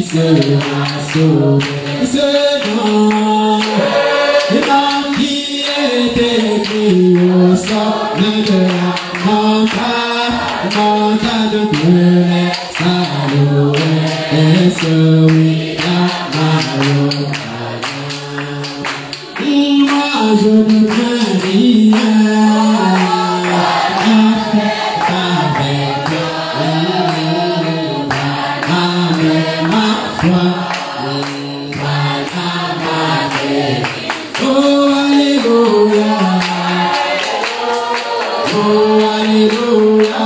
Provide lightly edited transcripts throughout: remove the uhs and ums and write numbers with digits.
sera sauvé. Ce nom, le nom qui est écrit au sommet de la montagne brûlée, saloué et celui à moi je ne crains rien, avec ma foi, oh alléluia, oh alléluia.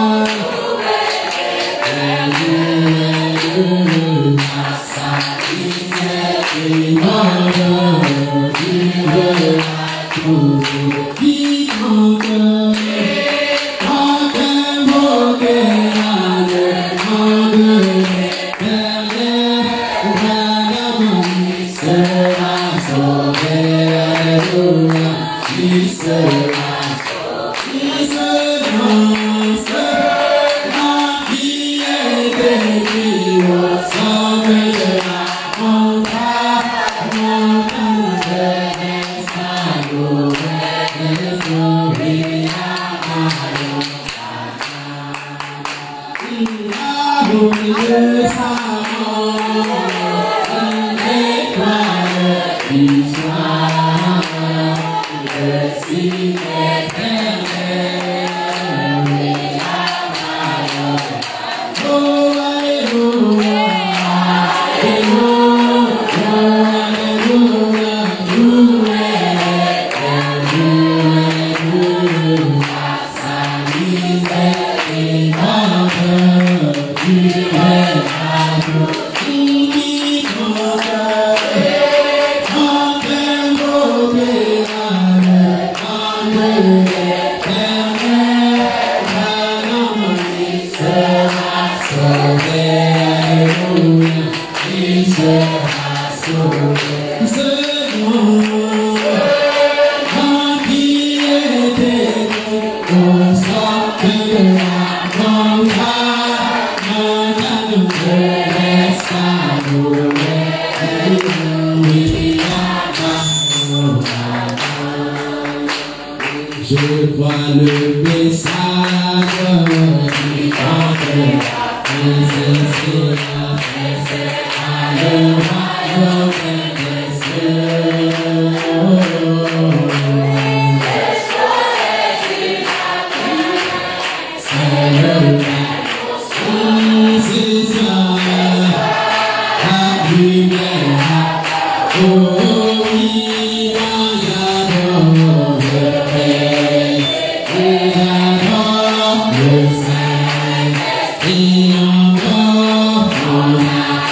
Je vois le message qui entre le royaume des cieux. C'est le c'est ça, la lumière. Oh oui, j'adore le Père, j'adore le Saint-Esprit encore mon âme,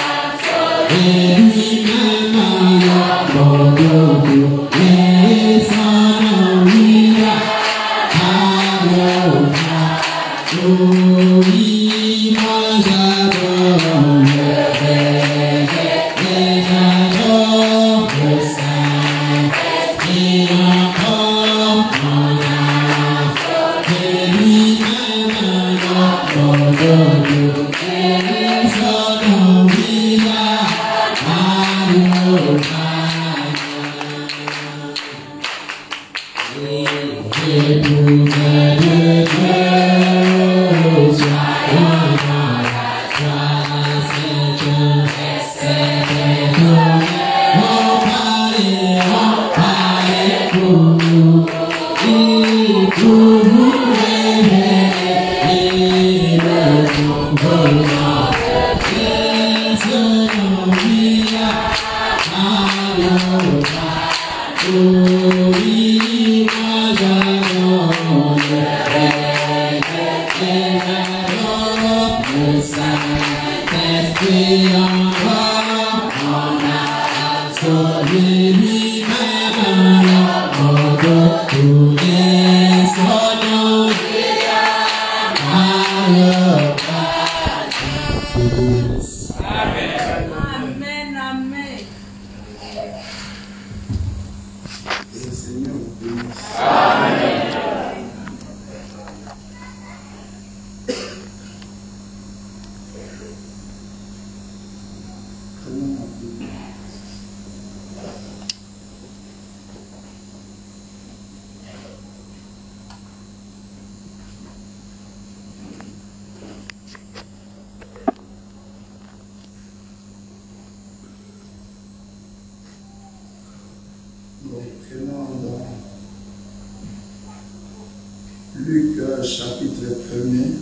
et lui-même alors mon dodo, et son nom lui-là, alors, oh oui, moi j'adore le Père, et j'adore le Saint-Esprit encore mon âme, et lui-même alors mon dodo, et son nom lui-là, alors, et pour de Dieu, soyons dans la joie, c'est on parlait pour nous, et pour nous révéler le bon bonheur, c'est ce nom lui-là, alors, oh oui, moi j'adore le Père, et j'adore le Saint-Esprit encore mon âme, sauvé lui-même alors mon dodo, et son nom alors Amen, amen. Le Seigneur vous bénisse. Amen. Nous prenons dans Luc chapitre 1er.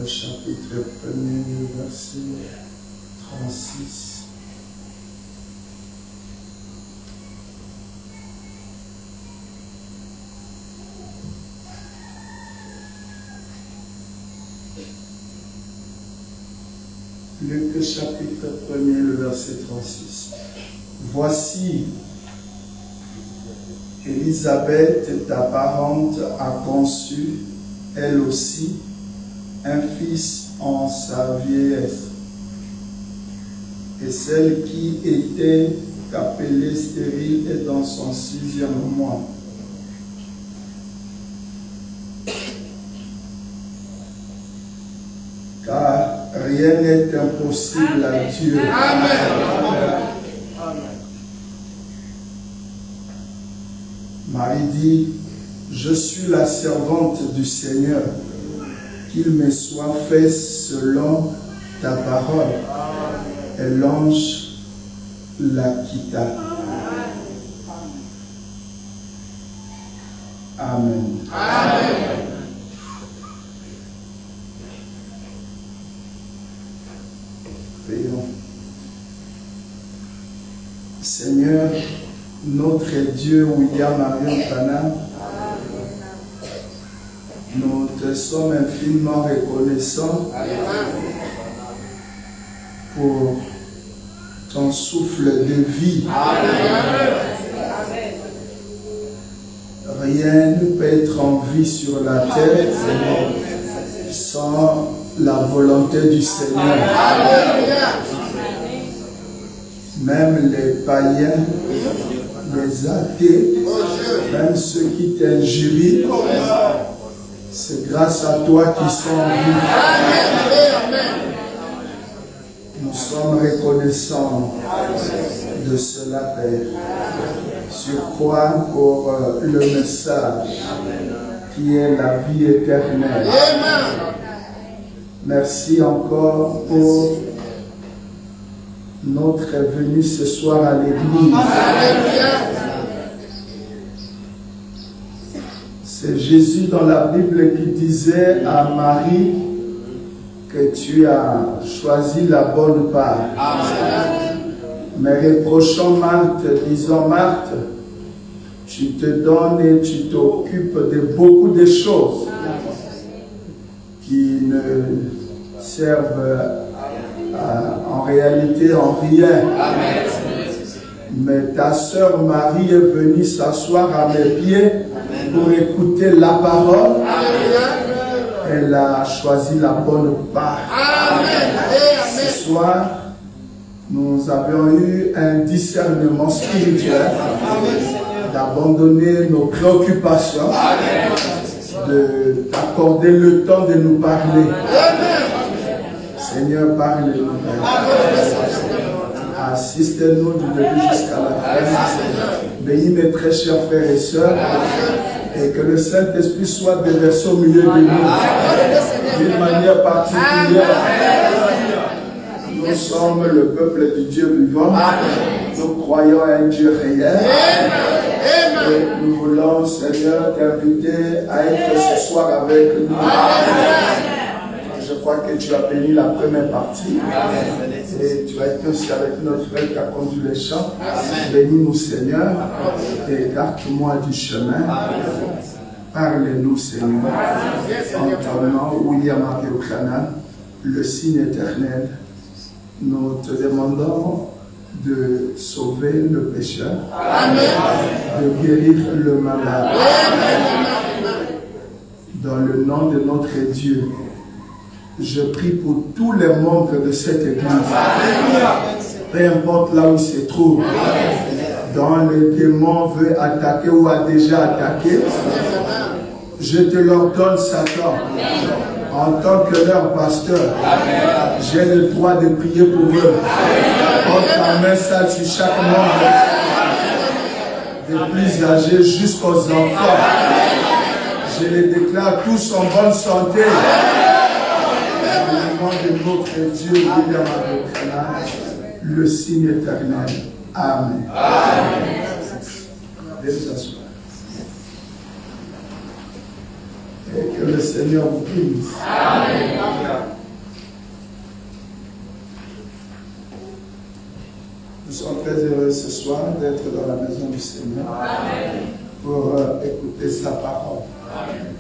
Chapitre 1er, verset 36. Luc chapitre 1er, le verset 36. Voici, Élisabeth, ta parente, a conçu, elle aussi, un fils en sa vieillesse, et celle qui était appelée stérile est dans son 6e mois. Car rien n'est impossible à Dieu. Amen. Marie dit, je suis la servante du Seigneur. Qu'il me soit fait selon ta parole. Et l'ange la quitta. Amen. Amen. Prions. Seigneur, notre Dieu, William Marion Pana, nous te sommes infiniment reconnaissants pour ton souffle de vie. Rien ne peut être en vie sur la terre sans la volonté du Seigneur. Même les païens, les athées, même ceux qui t'injurient, c'est grâce à toi qu'ils sont en vie. Nous sommes reconnaissants de cela, Père. Sur quoi pour le message qui est la vie éternelle. Merci encore pour notre venue ce soir à l'église. C'est Jésus dans la Bible qui disait à Marie que tu as choisi la bonne part. Mais reprochons Marthe, disons Marthe, tu te donnes et tu t'occupes de beaucoup de choses qui ne servent en réalité en rien. Mais ta sœur Marie est venue s'asseoir à mes pieds pour écouter la parole. Elle a choisi la bonne part. Ce soir, nous avions eu un discernement spirituel d'abandonner nos préoccupations, d'accorder le temps de nous parler. Seigneur, parle-nous. Assiste-nous du début jusqu'à la fin. Bénis mes très chers frères et sœurs. Et que le Saint-Esprit soit déversé au milieu de nous d'une manière particulière. Nous sommes le peuple du Dieu vivant. Nous croyons à un Dieu réel. Et nous voulons, Seigneur, t'inviter à être ce soir avec nous. Je crois que tu as béni la première partie. Et tu as été aussi avec notre frère qui a conduit les chants. Bénis-nous, Seigneur. Et garde-moi du chemin. Parle-nous, Seigneur. En ton nom, William Marion Pana, le signe éternel. Nous te demandons de sauver le pécheur, de guérir le malade. Dans le nom de notre Dieu, je prie pour tous les membres de cette église, peu importe là où ils se trouvent, dont le démon veut attaquer ou a déjà attaqué, je te leur donne Satan. En tant que leur pasteur, j'ai le droit de prier pour eux. Porte ta main sale sur chaque membre, des plus âgés jusqu'aux enfants. Je les déclare tous en bonne santé. Au nom de notre Dieu, William Adokana, le signe éternel. Amen. Veuillez vous asseoir. Et que le Seigneur vous bénisse. Amen. Nous sommes très heureux ce soir d'être dans la maison du Seigneur. Amen. Pour écouter sa parole. Amen.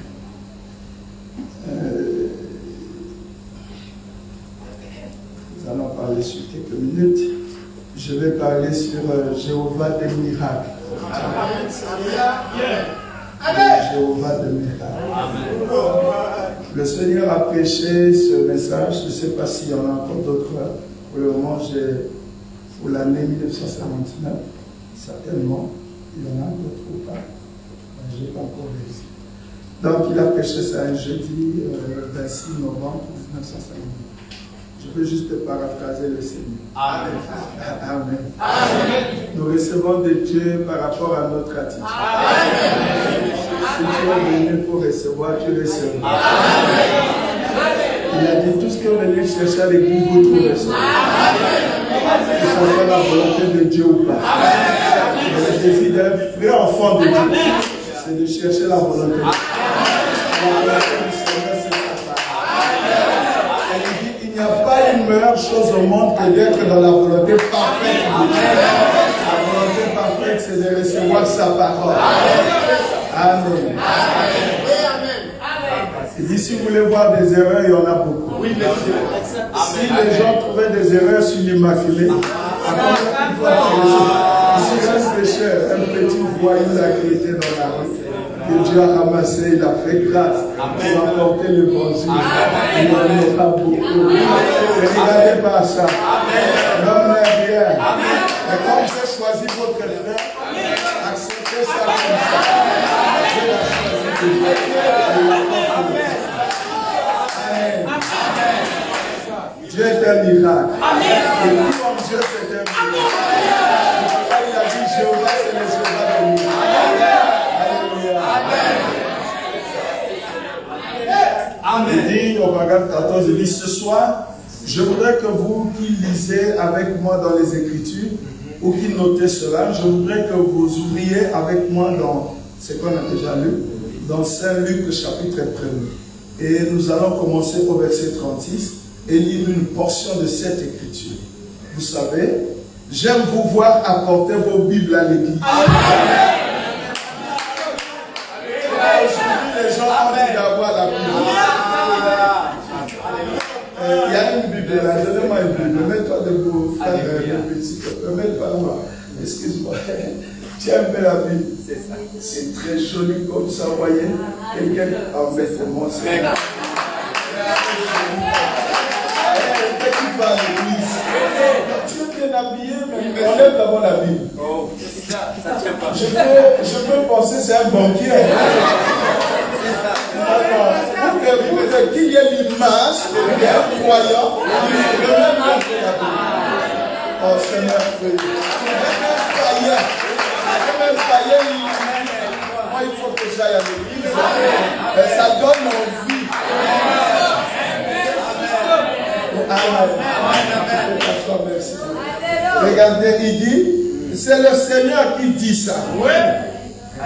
Nous allons parler sur quelques minutes. Je vais parler sur Jéhovah des miracles. Jéhovah des miracles. Le Seigneur a prêché ce message. Je ne sais pas s'il y en a encore d'autres. Pour le moment, pour l'année 1959, certainement, il y en a d'autres ou pas. Je n'ai pas encore vérifié. Donc, il a prêché ça un jeudi, 26 novembre 1959. Je peux juste paraphraser le Seigneur. Amen. Amen. Amen. Nous recevons de Dieu par rapport à notre attitude. Amen. Si tu es venu pour recevoir, tu recevras. Il a dit tout ce que vous venez chercher à l'église, vous trouverez ça. Que ce soit la volonté de Dieu ou pas. Le désir d'un vrai enfant de Dieu, c'est de chercher la volonté de Dieu. La volonté du Seigneur, c'est sa parole. Elle dit il n'y a pas une meilleure chose au monde que d'être dans la volonté parfaite de Dieu. La volonté parfaite, c'est de recevoir sa parole. Amen. Il dit si vous voulez voir des erreurs, il y en a beaucoup. Oui, si les gens trouvaient des erreurs sur l'Immaculée, ici un pécheur, un petit voyou qui était dans la rue, que Dieu a ramassé, il a fait grâce pour apporter l'évangile. Il en aura beaucoup. Ne regardez pas ça. L'homme n'est rien. Mais quand vous avez choisi votre frère, acceptez ça comme ça. Dieu l'a choisi de vous. Dieu est un miracle. Et tout comme Dieu c'est un miracle. Il a dit Jéhovah c'est le Jéhovah de miracles. Alléluia. Amen. Il dit au paragraphe 14, il dit ce soir, je voudrais que vous qui lisez avec moi dans les Écritures ou qui notez cela, je voudrais que vous ouvriez avec moi dans ce qu'on a déjà lu, dans Saint Luc chapitre 1er. Et nous allons commencer au verset 36 et lire une portion de cette écriture. Vous savez, j'aime vous voir apporter vos Bibles à l'église. Aujourd'hui, les gens ont envie d'avoir la Bible. Il y a une Bible là, donnez-moi une Bible. Mets-toi debout, frère, le petit. Mets-toi là. Excuse-moi. Tu aimes bien la Bible? C'est très joli comme ça, vous voyez. Quelqu'un en met moi. Tu vas à l'église. Tu es bien habillé, mais enlève d'abord la Bible. Je peux penser que c'est un banquier. Pour peut-être qu'il y ait l'image d'un croyant, il peut même montrer la Bible. Oh Seigneur, moi il faut que j'aille à l'église. Ça donne envie. Amen. Merci. Regardez, il dit, c'est le Seigneur qui dit ça.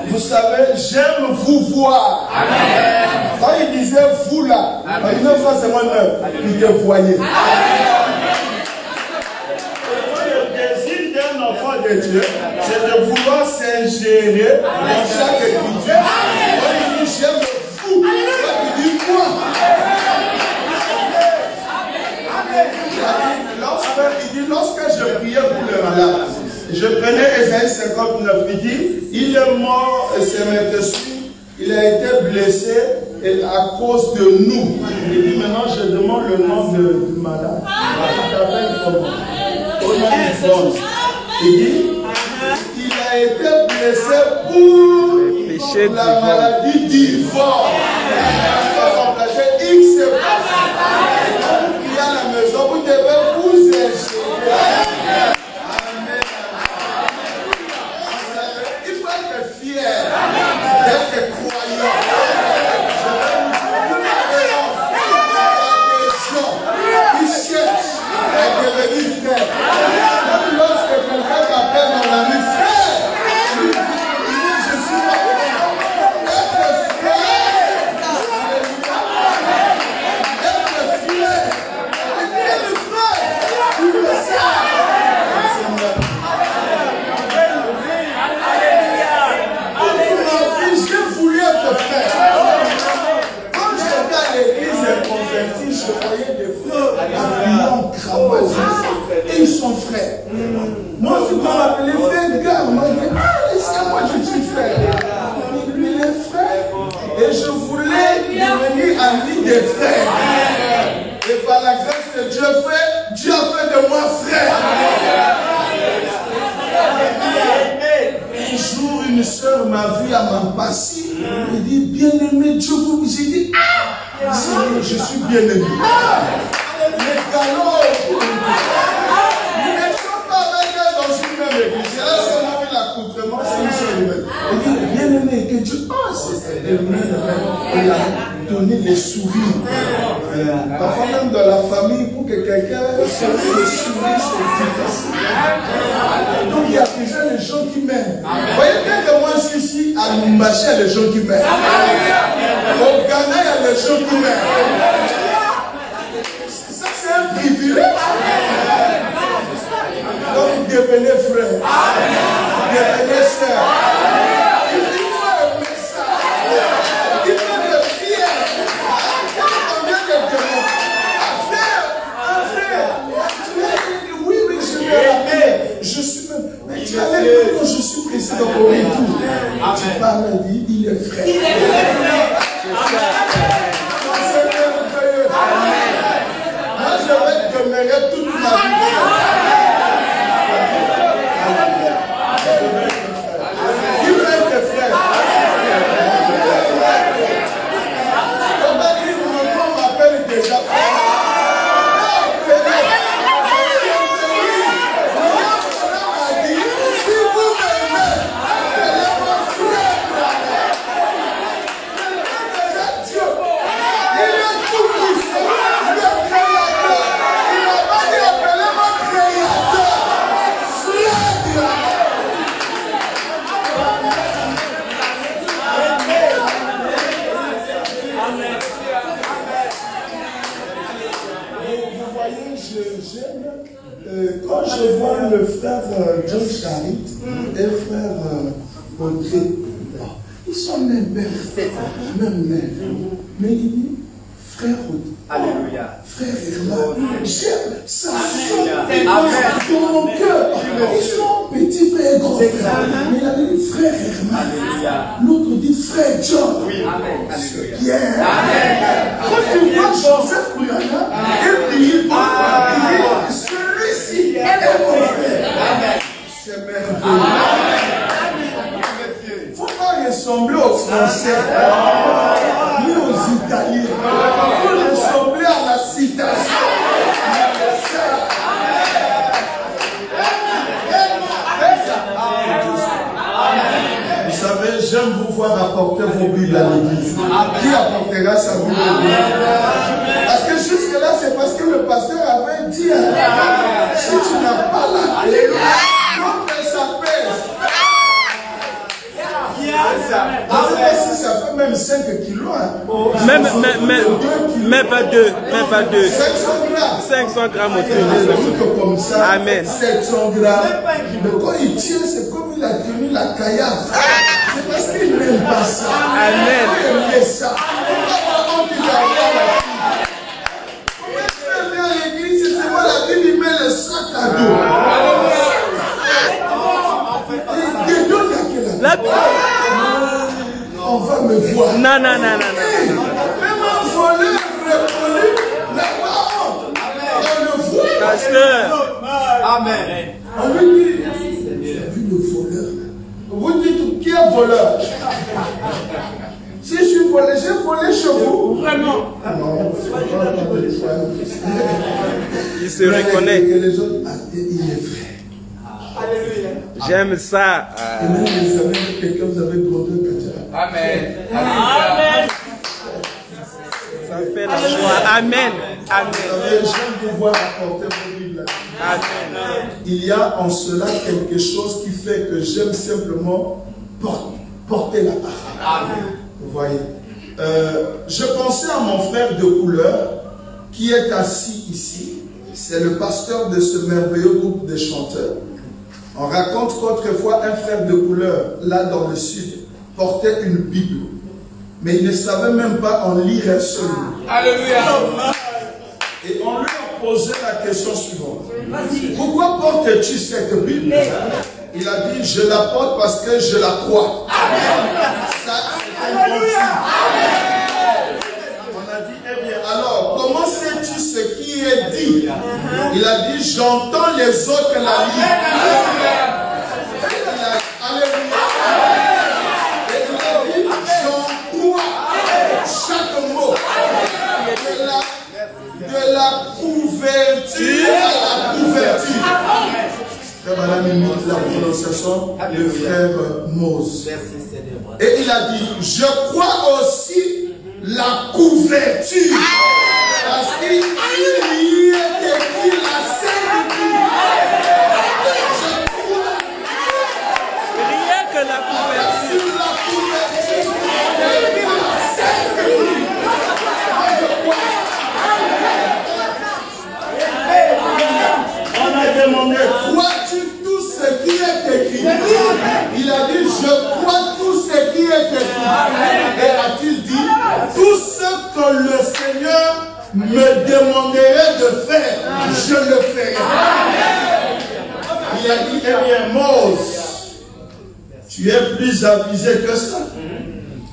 Vous savez, j'aime vous voir. Quand il disait vous là, en 1959, il te voyait. Enfant de Dieu, c'est de vouloir s'ingérer dans chaque écriture. Il dit j'aime vous. Il dit moi. Il dit lorsque je je priais pour le malade. Je prenais Ésaïe 59, il dit, il est mort et c'est maintenant, il a été blessé et à cause de nous. Il dit maintenant, je demande le nom du malade. Il dit, il a été blessé pour la maladie d'ivoire. X, c'est pas il y a la maison, vous devez vous échapper. Amen. Il faut être fier d'être croyant. Qui cherche à devenir frère. Même lorsque quelqu'un t'appelle mon ami frère, il dit, je suis pas être frère. Être fier. Être frère. Tu le sais. Je voulais être frère. Quand j'étais à l'église convertie, je voyais des frères et ils sont frères. Moi aussi, quand on m'appelait frère, gars, on m'a dit, ah, est-ce que moi je suis frère? Il est frère. Et je voulais devenir ami des frères. Et par la grâce de Dieu, Dieu a fait de moi frère. Un jour, une soeur m'a vu à Mampassi. Elle dit, bien-aimé, Dieu vous. J'ai dit, ah, Seigneur, je suis bien-aimé. Les galops. Nous n'étions pas avec elle dans une même église. Elle a seulement vu l'accoutrement, c'est une seule humaine. Elle dit, bien-aimé, que Dieu. Ah, c'est elle-même. Elle a donné les sourires. Parfois même dans la famille, pour que quelqu'un se le sourire, c'est difficile. Donc il y a déjà les gens qui m'aiment. Vous voyez bien que moi je suis ici à Lumbashi, il y a les gens qui m'aiment. Au Ghana, il y a les gens qui m'aiment. Ça c'est un privilège. Donc devenez frère. Devenez sœur. Il faut aimer ça. Il faut être fier. Combien de témoins? Oui, je vais rappeler. Je suis même. Mais tu as l'air quand je suis président au retour. Tu parles, il est frère. Il est frère. C'est merveilleux. Moi, je vais demeurer toute ma vie. Il veut être frère. Comment dire, on m'appelle déjà frère. Quand je vois le frère John Charit et frère Audrey, ils sont même mères, même mères. Mais il dit, frère Audrey, alléluia, frère Herman, j'aime ça sent dans mon cœur. Ils sont petits frères et grands frères. Mais il a dit frère Herman, l'autre dit frère John. Oui, amen, alléluia. Yeah. Quand tu vois Joseph Bouyana, et puis il dit, celui-ci est mon frère. C'est merveilleux. Il ne faut pas ressembler aux Français, ni aux Italiens. Il faut ressembler à la citation. Vous savez, j'aime vous voir apporter vos Bibles à l'église. Qui apportera sa Bible à l'église? Parce que jusque-là, c'est parce que le pasteur avait dit, si tu n'as pas la Bible, donc ça pèse. Je ne sais pas si ça fait même 5 kilos. Même pas 2. 500 grammes. 500 grammes autour. Comme ça. Amen. 700 grammes. Mais quand il tient, c'est comme il a tenu la caillasse. C'est parce qu'il n'aime pas ça. Amen. Il aime ça. Quand il a la Bible. Quand il vient à l'église, c'est moi la Bible, il met le sac à dos. On va me voir. Non. Même un voleur reconnu n'a pas honte. On le voit. Pasteur. Amen. On lui dit, j'ai vu le voleur. Vous dites, qui est voleur? Si je suis volé, j'ai volé chez vous. Vraiment? Non, c'est pas Il se reconnaît. Et les autres, il est vrai. Alléluia. J'aime ça. Et même les amis de quelqu'un, vous avez demandé un Katia. Amen. Amen. Ça fait la joie. Amen. J'aime vous voir apporter vos Bibles. Amen. Il y a en cela quelque chose qui fait que j'aime simplement porter la parole. Vous voyez. Je pensais à mon frère de couleur qui est assis ici. C'est le pasteur de ce merveilleux groupe de chanteurs. On raconte qu'autrefois un frère de couleur, là dans le sud, portait une Bible. Mais il ne savait même pas en lire un seul mot. Alléluia. Et on lui a posé la question suivante. Pourquoi portes-tu cette Bible? Il a dit, je la porte parce que je la crois. Ça, c'est un bon signe. On a dit, eh bien, alors, comment sais-tu ce qui est dit? Il a dit, j'entends les autres la lire. Alléluia. Et il a dit, j'en crois chaque mot. De la couverture à la couverture. Voilà la prononciation de frère Mose. Et il a dit, je crois aussi la couverture. Parce qu'il y est écrit la Sainte Bible. Rien que la couverture. Sur la couverture de la Sainte Bible. On a demandé, crois-tu tout ce qui est écrit? Il a dit, je crois tout ce qui est écrit. Et a-t-il dit, tout ce que le Seigneur me demanderait de faire, je le ferai. Il a dit, eh bien, Mose, tu es plus avisé que ça.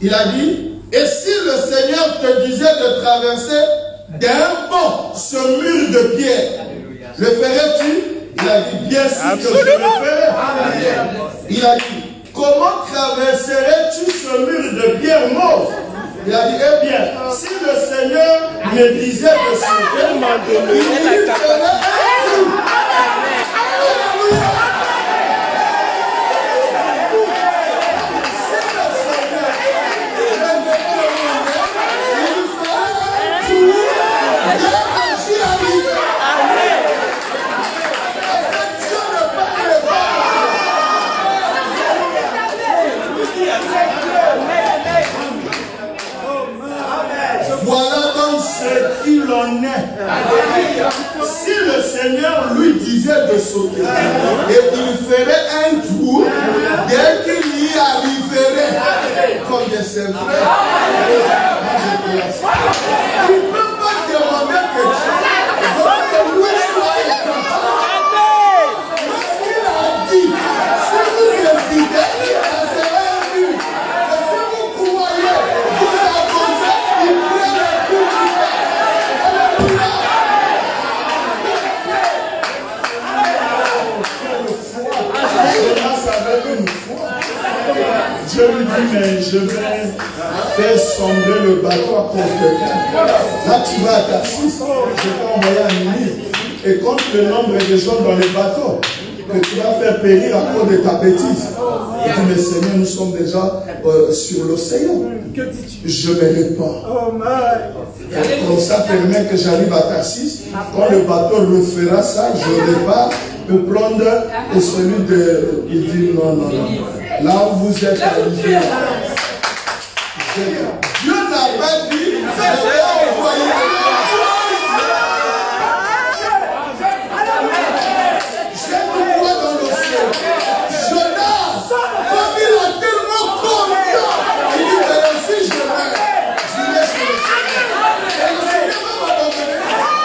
Il a dit, et si le Seigneur te disait de traverser d'un pont ce mur de pierre, le ferais-tu? Il a dit, bien sûr que je le ferai. Il a dit, comment traverserais-tu ce mur de pierre, Mose? Il a dit, eh bien, si le Seigneur me disait de sauter, il lui ferait un trou. Voilà donc ce qu'il en est. Si le Seigneur lui disait de sauter, et il ferait un trou, dès qu'il y arriverait, comme c'est vrai, il ne peut pas demander quelque chose. Donc, lui soit capable. Lorsqu'il a dit, si vous hésitez, ça serait un but. Et si vous croyez, vous avancez, il prend le coup du fait. Dieu lui dit, mais je vais faire sombrer le bateau à cause de toi. Là, tu vas à Tarsis, je vais envoyer un Ninive. Et compte le nombre de gens dans les bateaux que tu vas faire périr à cause de ta bêtise. Il dit, mais Seigneur, nous sommes déjà sur l'océan. Je ne l'ai pas. Et comme ça permet que j'arrive à Tarsis. Quand le bateau refera ça, je repars. Le plan et celui de... Il dit non, non, non. Là où vous êtes arrivé, Dieu n'a pas dit, je vais envoyer. J'ai du poids dans l'océan. Jonas, comme il a tellement confiance, il dit, mais si je meurs, je laisse le Seigneur. Et le Seigneur va m'abandonner.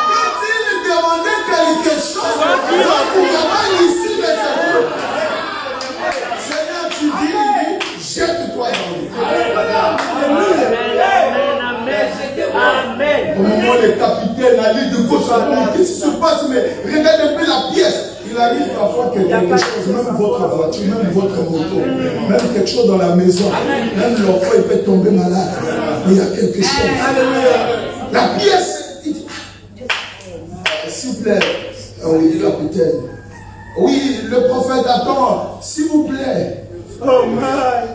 Quand il demandait quelque chose, donc il y a ici les amours. Seigneur, tu dis, la ligne de gauche à droite. Qu'est-ce qui se passe? Mais regardez un peu la pièce. Il arrive parfois que quelque chose, même votre voiture, même votre moto, même quelque chose dans la maison, même l'enfant, il peut tomber malade. Mais il y a quelque chose. La pièce, s'il vous plaît, oui, capitaine. Oui, le prophète attend, s'il vous plaît.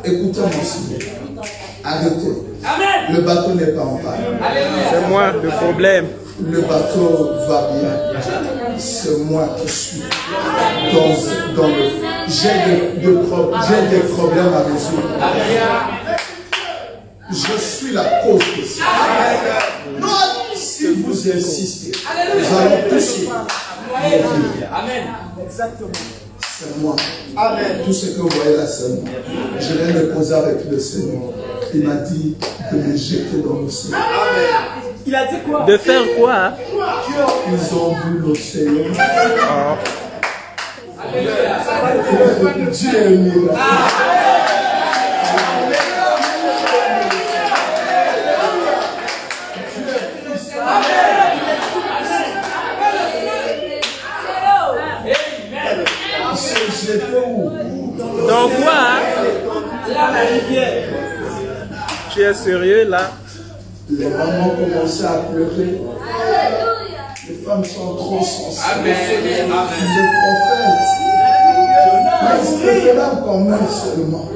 Écoutez-moi, s'il vous plaît. Arrêtez. Amen. Le bateau n'est pas en panne. C'est moi le problème. Le bateau va bien. C'est moi qui suis dans le... J'ai des problèmes à résoudre. Je suis la cause de ça. Non, si vous insistez, nous allons tous mourir. Amen. Exactement. C'est moi. Amen. Tout ce que vous voyez là, c'est moi. Je viens de poser avec le Seigneur. Il m'a dit de me jeter dans l'océan. Il a dit quoi? De faire quoi? Hein? Ils ont vu l'océan. Dieu est miracle. Donc quoi? Hein? Tu es sérieux là? Les mamans commençaient à pleurer. Les femmes sont trop sensibles. Le prophète, c'est préférable qu'on meure seulement.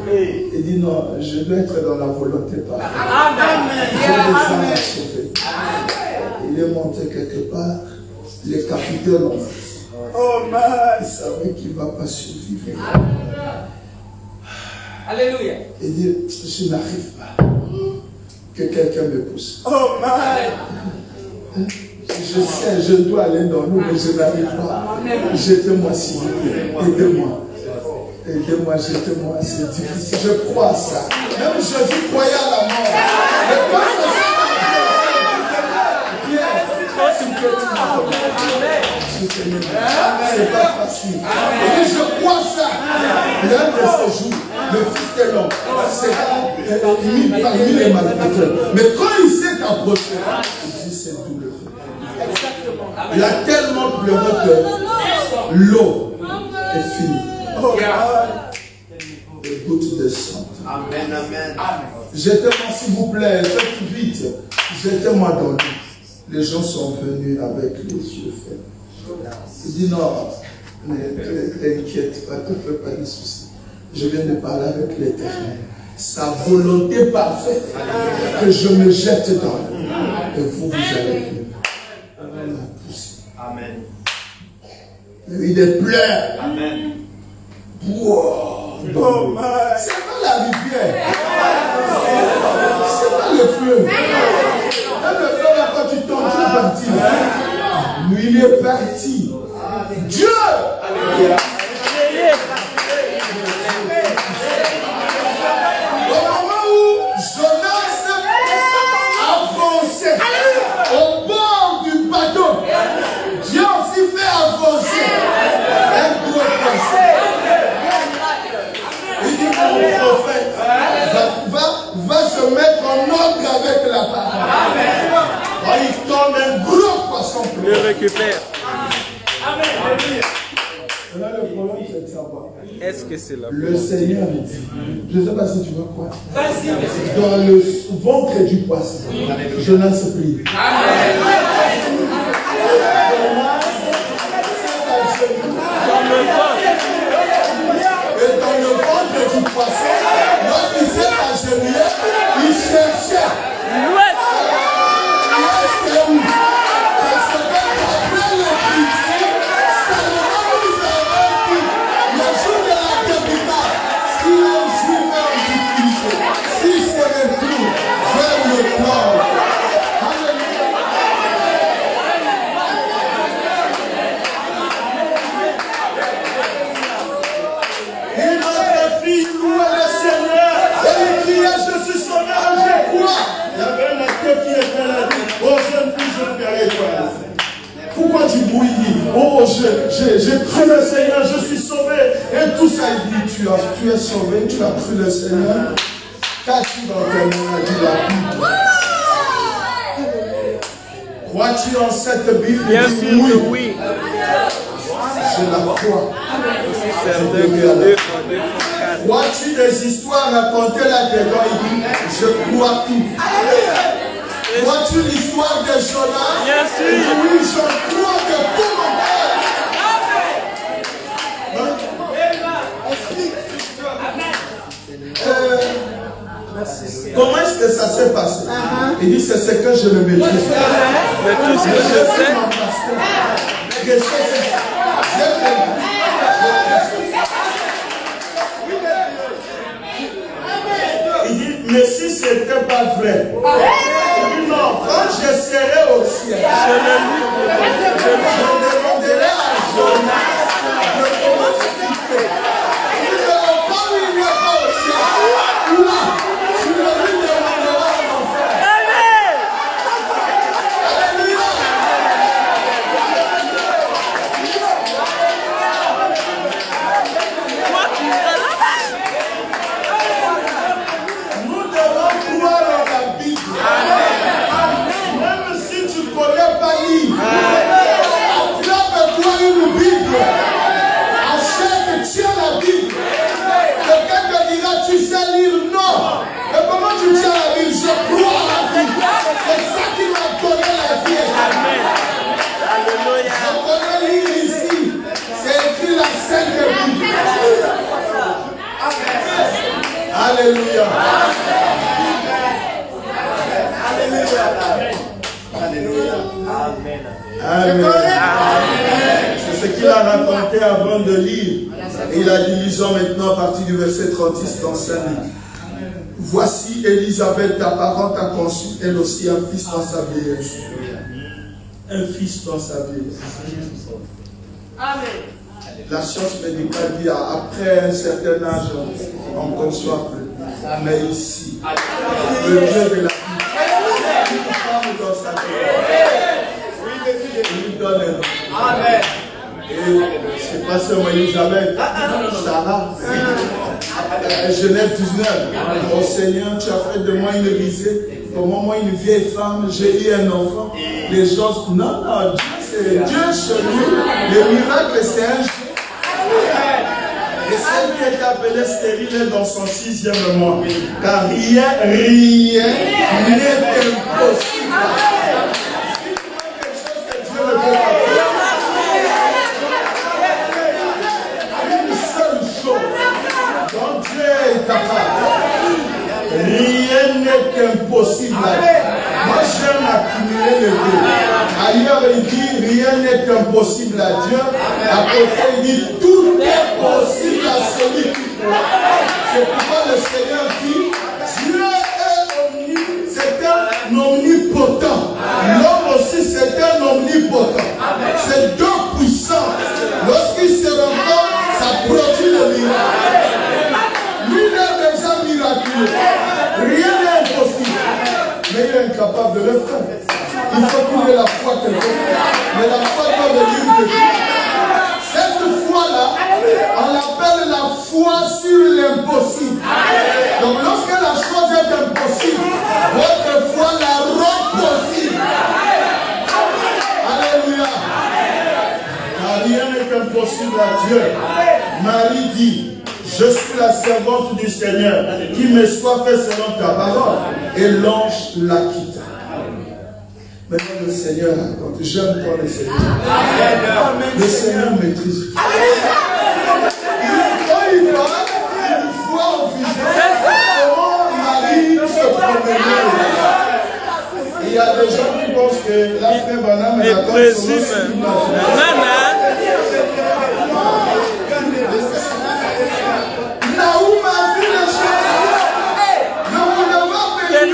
Il dit non, je dois être dans la volonté parfaite. J'ai des âmes à sauver. Il est monté quelque part. Les capitaines ont dit. Il savait qu'il ne va pas survivre. Alléluia. Il dit, je n'arrive pas. Que quelqu'un me pousse. Je sais, je dois aller dans l'eau, mais je n'arrive pas. Jetez-moi s'il vous plaît. Aidez-moi. Aidez-moi, jetez-moi. C'est difficile. Je crois à ça. Même Jésus croyait à la mort. C'est pas facile. Et je crois ça. L'un de ces jours, le Fils de l'homme sera mis parmi les malfaiteurs. Mais quand il s'est approché, il dit c'est douloureux. Il a tellement pleuré que l'eau est finie. Les gouttes de sang. Amen, amen. Jetez-moi s'il vous plaît, faites vite. Jetez-moi dans l'eau. Les gens sont venus avec les yeux fermés. Il dit non, ne t'inquiète pas, ne te fais pas de soucis. Je viens de parler avec l'Éternel. Sa volonté parfaite, que je me jette dans l'eau. Et vous allez venir. Amen. Il est plein. Amen. Wow. C'est pas la rivière. C'est pas le fleuve. Même le fleuve, là, quand tu tombes, tu es parti. Mais il est parti. Dieu. Au moment où Jonas avançait au bord du bateau, Dieu aussi fait avancer un gros poisson. Il dit mon prophète va se mettre en ordre avec la parole. Quand il tombe un gros poisson, Le récupère. là, le problème, c'est de savoir. Est-ce que c'est la Le Seigneur me dit, je ne sais pas si tu veux quoi. Dans le ventre du poisson, Jonas prie. Et dans le ventre du poisson, lorsqu'il s'est agenouillé, il cherchait. Pourquoi tu bouillis? Oh, j'ai cru le Seigneur, je suis sauvé. Et tout ça, il dit, tu es sauvé, tu as cru le Seigneur. Qu'as-tu dans ta main, a dit la Bible? Crois-tu en cette Bible? Bien sûr que oui. Je la crois. Certain que 2 fois 2 fois 4. Vois-tu des histoires racontées là-dedans? Il dit, je crois tout. Vois-tu l'histoire de Jonas? Bien sûr. Il dit, oui, je crois de tout mon cœur. Comment est-ce que ça s'est passé? Il dit, c'est ce que je ne maîtrise pas. Mais tout ce que je sais, il dit, mais si ce n'était pas vrai, il dit non, quand je serai au ciel, je demanderai à Jonas de comment tu fais. Il dit, quand il n'est pas au ciel, là, tu ne lui demanderas en enfer. Nous devons croire en la Bible. Même si tu ne connais pas lire, attrape-toi une Bible. Achète, tiens la Bible. Quelqu'un te dira, tu sais lire, non. Mais comment tu tiens la Bible? Je crois à la Bible. C'est ça qui m'a donné la vie. Alléluia. Je connais lire ici. C'est écrit la Sainte Bible. Alléluia. Amen. C'est ce qu'il a raconté avant de lire. Et il a dit, lisons maintenant à partir du verset 36 dans 5 livres. Voici Élisabeth, ta parente, a conçu elle aussi un fils dans sa vieillesse. Un fils dans sa vieillesse. La science médicale dit après un certain âge, on ne conçoit plus. Mais ici, le Dieu de la vie, une femme dans sa vieillesse, il lui donne un nom. Amen. Et c'est pas seulement Elisabeth, Sarah, Genève 19. Oh Seigneur, tu as fait de moi une risée. Comment moi, une vieille femme, j'ai eu un enfant. Les gens, non, non, c'est Dieu chez nous. Le miracle, c'est un jeu. Et celle qui est appelée stérile est dans son 6e mois. Car rien n'est impossible. Rien n'est impossible. Moi j'aime accumuler les deux. Ailleurs il dit rien n'est impossible à Dieu. À côté il dit tout est possible à celui qui croit. C'est pourquoi le Seigneur dit Dieu c'est un omnipotent. L'homme aussi c'est un omnipotent. C'est deux puissants. Lorsqu'ils se rencontrent, ça produit le miracle. Lui il est déjà miraculeux. Rien n'est impossible. Mais il est incapable de le faire. Il faut qu'il ait la foi quelque part. Mais la foi doit venir de Dieu. Cette foi-là, on l'appelle la foi sur l'impossible. Donc lorsque la chose est impossible, votre foi la rend possible. Alléluia. Car rien n'est impossible à Dieu. Marie dit, je suis la servante du Seigneur, qui me soit fait selon ta parole. Et l'ange la quitta. Maintenant le Seigneur raconte. J'aime toi le Seigneur. Le Seigneur maîtrise. Quand il parle, il voit au visage comment Marie se promenait. Il y a des gens qui pensent que la frère Banam est d'accord sur le Naoum a vu les choses. Ne voulez pas payer.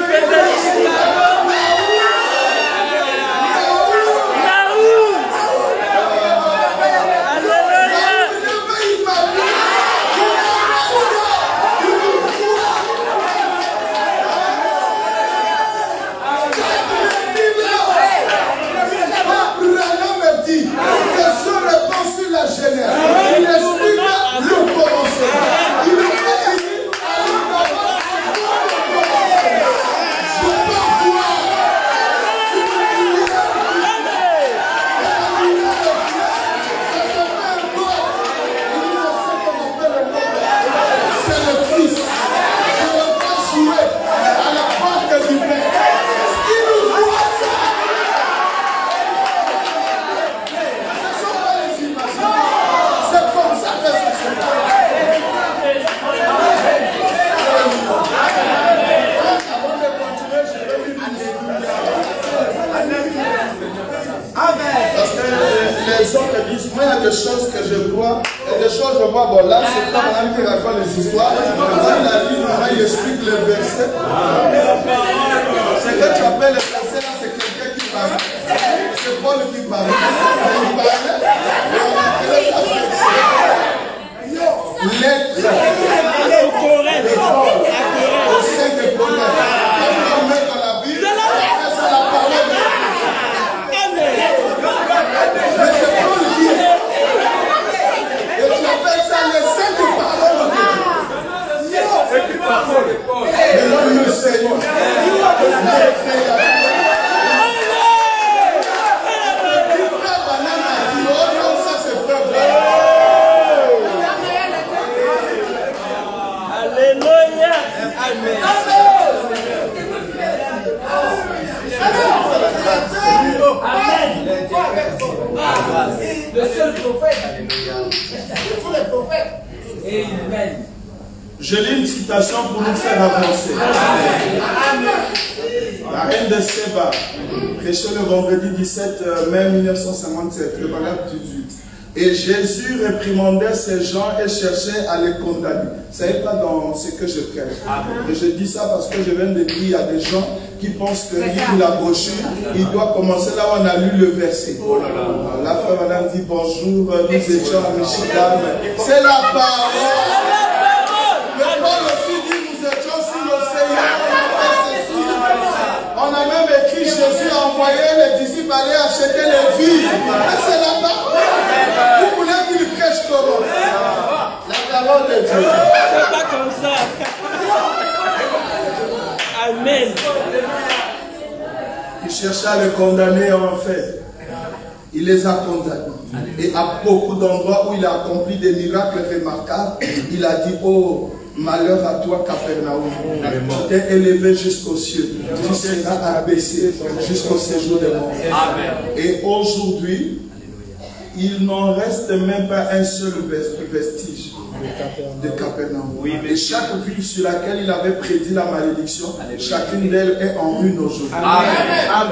Madame qui raconte les histoires. Il explique le verset. Ce que tu appelles le verset là, c'est quelqu'un qui parle. C'est Paul qui parle. Il parlait. Et on appelait ça verset. Lettre. Au sein de Paul. Comme on met dans la Bible, c'est la parole de Dieu. Mais c'est Paul qui est. Et tu appelles ça les saintes paroles de Dieu. Et non le Seigneur. Alléluia. Amen. Le seul prophète. Tous les prophètes. Amen. Je lis une citation pour nous faire avancer. La reine de Séba, prêchée le vendredi 17 mai 1957, le paragraphe 18. Et Jésus réprimandait ces gens et cherchait à les condamner. Ce n'est pas dans ce que je prêche. Et je dis ça parce que je viens de dire, il y a des gens qui pensent que lire la brochure, il doit commencer là où on a lu le verset. La frère madame dit bonjour, nous étions à Michigan. C'est la parole. Mais Paul aussi dit nous étions sur l'océan. On a même écrit Jésus a envoyé les disciples aller acheter les vies. C'est la parole. Vous voulez qu'il prêche comment? La parole de Dieu. C'est pas comme ça. Amen. Il cherchait à les condamner en fait. Il les a condamnés. Et à beaucoup d'endroits où il a accompli des miracles remarquables, il a dit, oh, malheur à toi, Capernaum. Je t'ai élevé jusqu'aux cieux. Tu seras abaissé jusqu'au séjour des morts. Et aujourd'hui, il n'en reste même pas un seul vestige de Capernaum. Et chaque ville sur laquelle il avait prédit la malédiction, chacune d'elles est en ruine aujourd'hui.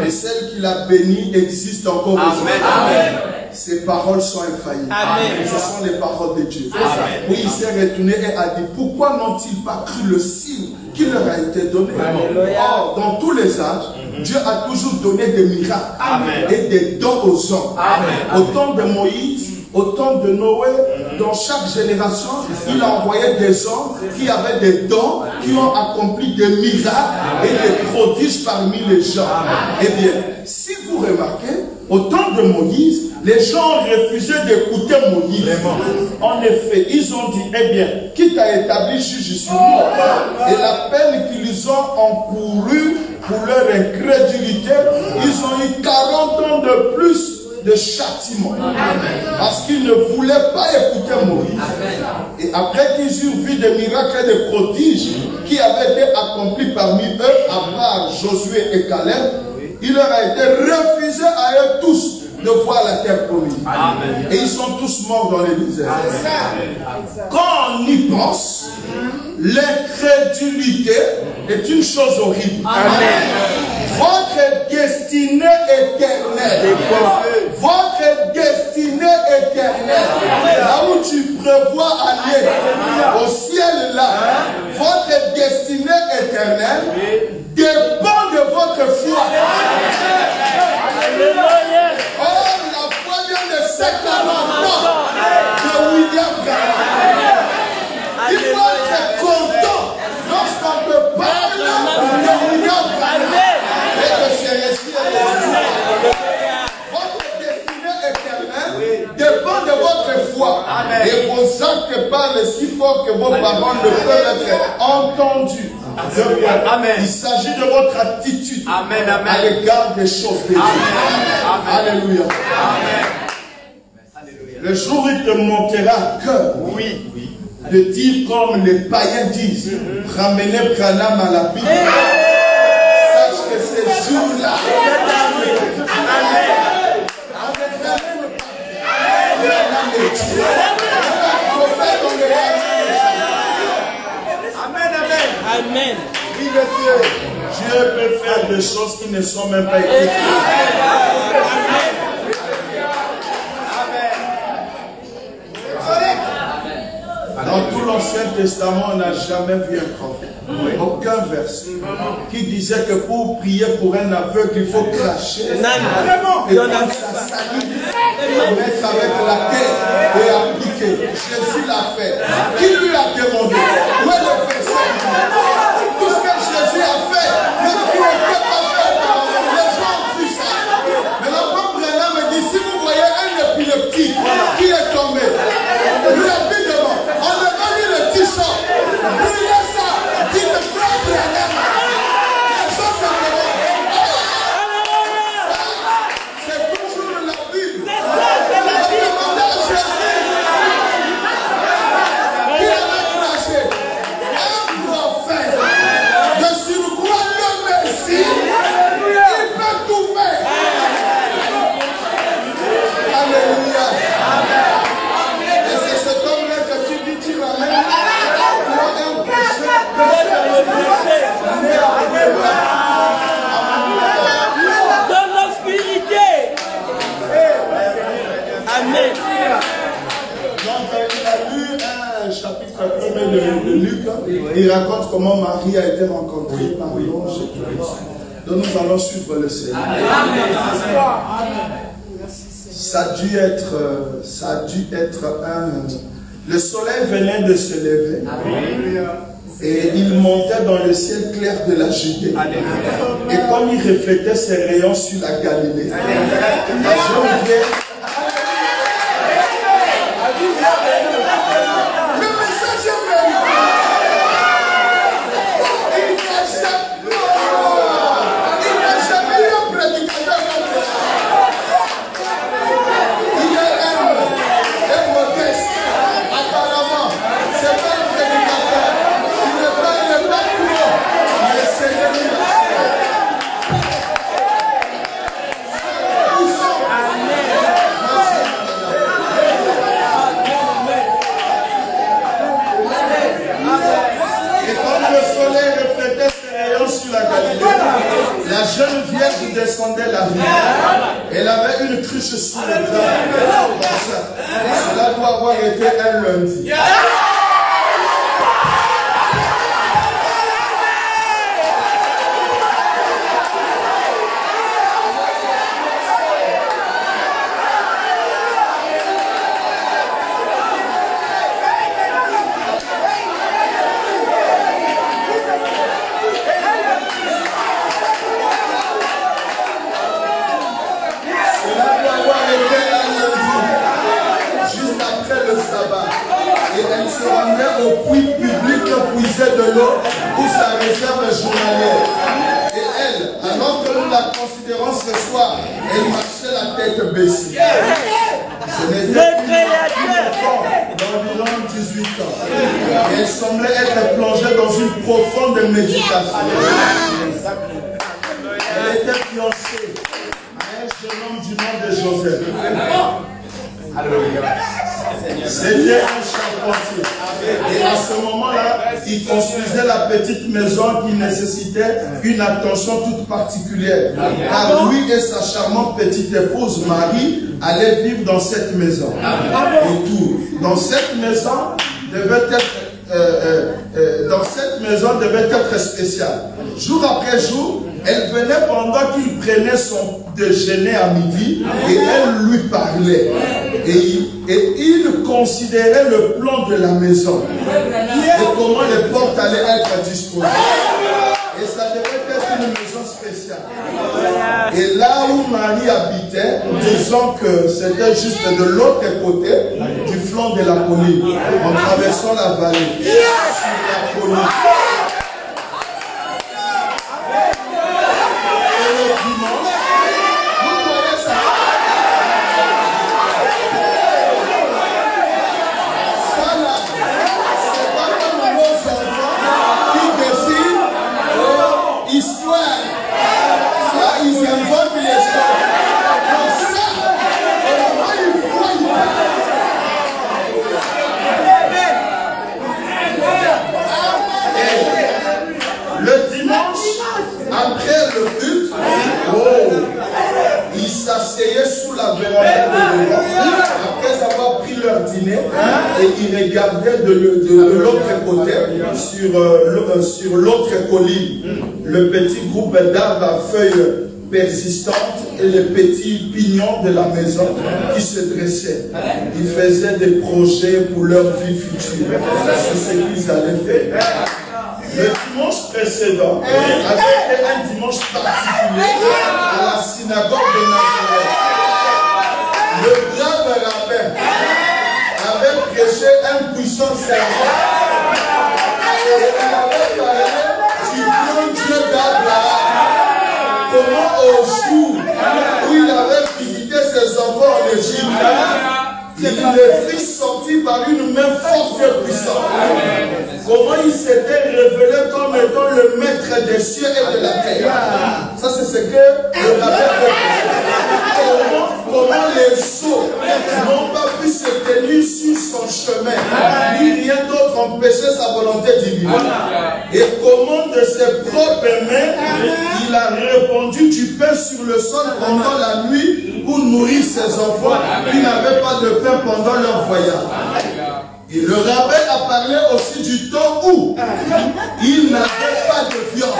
Et celle qu'il a bénie existe encore aujourd'hui. Ces paroles sont infaillibles. Ce sont les paroles de Dieu. Oui, il s'est retourné et a dit, pourquoi n'ont-ils pas cru le signe qui leur a été donné? Or, dans tous les âges, Dieu a toujours donné des miracles et des dons aux hommes. Au temps de Moïse, au temps de Noé, dans chaque génération, il a envoyé des hommes qui avaient des dons, qui ont accompli des miracles et des prodiges parmi les gens. Eh bien, si vous remarquez, au temps de Moïse, les gens refusaient d'écouter Moïse. En effet, ils ont dit, eh bien, quitte à établir juge sur nous, et la peine qu'ils ont encourue pour leur incrédulité, ils ont eu 40 ans de plus de châtiment. Parce qu'ils ne voulaient pas écouter Moïse. Et après qu'ils eurent vu des miracles et des prodiges qui avaient été accomplis parmi eux, à part Josué et Caleb, il leur a été refusé à eux tous de voir la terre promise. Et ils sont tous morts dans les déserts. Quand on y pense, l'incrédulité est une chose horrible. Votre destinée éternelle, votre destinée éternelle, là où tu prévois aller, au ciel là, votre destinée éternelle dépend de votre foi. Oh, la foi vient de 50 ans de William Branham. Il faut être content lorsqu'on te parle de William Branham. Et que c'est ici. Votre destinée éternelle dépend de votre foi. Et vos actes parlent si fort que vos paroles ne peuvent être entendues. Il s'agit de votre attitude à l'égard des choses de Dieu. Alléluia. Le jour où il te montera à cœur de dire comme les païens disent, ramenez Branham à la Bible. Sache que ces jours-là, Amen. Oui, monsieur. Dieu peut faire des choses qui ne sont même pas écrites. Dans tout l'Ancien Testament, on n'a jamais vu un prophète, aucun verset, qui disait que pour prier pour un aveugle, il faut cracher. Et prendre sa salive, mettre avec la tête et appliquer. Jésus l'a fait. Qui lui a demandé? Où est le verset? Tout ce que Jésus a fait, même qui ne peut pas faire, les gens ont vu ça. Mais la femme Branham me dit, si vous voyez un épileptique qui est tombé, rapidement, enlevez-lui le t-shirt, brûlez ça, dites frère Branham. Les gens se demandent. C'est toujours la Bible. Demandez à Jésus. Qui avait craché? Un prophète. De surcroît le Messie, il peut tout faire. Alléluia. Et c'est cet homme-là que tu dis, tu ramènes pour un péché. Dans l'obscurité. Amen. Donc, il a lu un chapitre 1 de Luc. Il raconte comment Marie a été rencontrée par l'ange. Donc, nous allons suivre le Seigneur. Ça a dû être le soleil venait de se lever. Et il montait dans le ciel clair de la Judée. Et comme il reflétait ses rayons sur la Galilée, la Geneviève. Le message est venu. Il n'a jamais eu un prédicateur comme ça. Il est humble et modeste. Apparemment, c'est pas un prédicateur. Il n'est pas pro. Mais c'est lui. Et comme le soleil reflétait ses rayons sur la Galilée, la jeune vierge descendait la rivière. Elle avait une cruche sous le bras. Cela doit avoir été un lundi. Au puits public puiser de l'eau pour sa réserve journalière. Et elle, alors que nous la considérons ce soir, elle marchait la tête baissée. Ce n'était d'environ 18 ans. Et elle semblait être plongée dans une profonde méditation. Elle était fiancée à un jeune homme du nom de Joseph. C'était un charpentier. Et à ce moment-là, il construisait la petite maison qui nécessitait une attention toute particulière. Car lui et sa charmante petite épouse Marie allaient vivre dans cette maison. Et tout. Dans cette maison devait être spéciale. Jour après jour, elle venait pendant qu'il prenait son déjeuner à midi et elle lui parlait. Et il considérait le plan de la maison et comment les portes allaient être disposées. Et ça devait être une maison spéciale. Et là où Marie habitait, disons que c'était juste de l'autre côté du flanc de la colline, en traversant la vallée, sur la colline. et il regardait de l'autre côté, sur l'autre colline, le petit groupe d'arbres à feuilles persistantes et les petits pignons de la maison qui se dressaient. Ils faisaient des projets pour leur vie future. C'est ce qu'ils allaient faire. Le dimanche précédent avait été un dimanche particulier à la synagogue de Nazareth. Le brave rabbin avait prêché un puissant sermon. Il avait parlé du bon Dieu d'Abraham. Comment au jour où il avait visité ses enfants en Égypte, il les fit sortir par une main forte et puissante. Comment il s'était révélé comme étant le maître des cieux et de la terre. Ça, c'est ce que le rabbin fait. Comment les eaux n'ont pas pu se tenir sur son chemin, ni rien d'autre empêcher sa volonté divine. Et comment de ses propres mains, il a répandu du pain sur le sol pendant la nuit pour nourrir ses enfants qui n'avaient pas de pain pendant leur voyage. Et le rabbin a parlé aussi du temps où il n'avait pas de viande.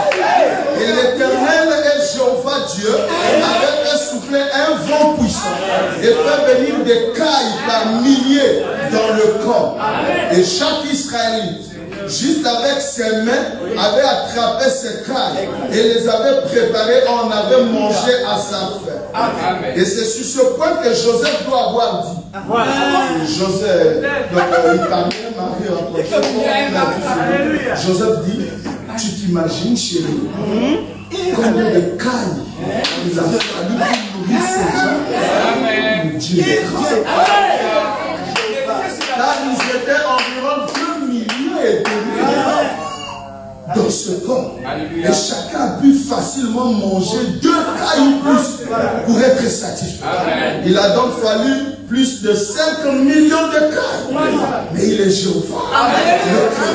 Et l'Éternel et Jéhovah Dieu avaient soufflé un vent puissant et fait venir des cailles par milliers dans le camp. Et chaque Israélite, juste avec ses mains, avait attrapé ces cailles et les avait préparées, on avait mangé à sa faim. Et c'est sur ce point que Joseph doit avoir dit. Joseph, donc il parlait à Marie. Joseph dit, tu t'imagines chérie, combien de cailles il a fallu pour nourrir ces gens. Dieu est grand. Là, ils étaient environ 2 millions et demi dans ce corps. Et chacun a pu facilement manger 2 cailles plus pour être satisfait. Il a donc fallu plus de 5 millions de cailles. Mais il est Jéhovah. Le créateur.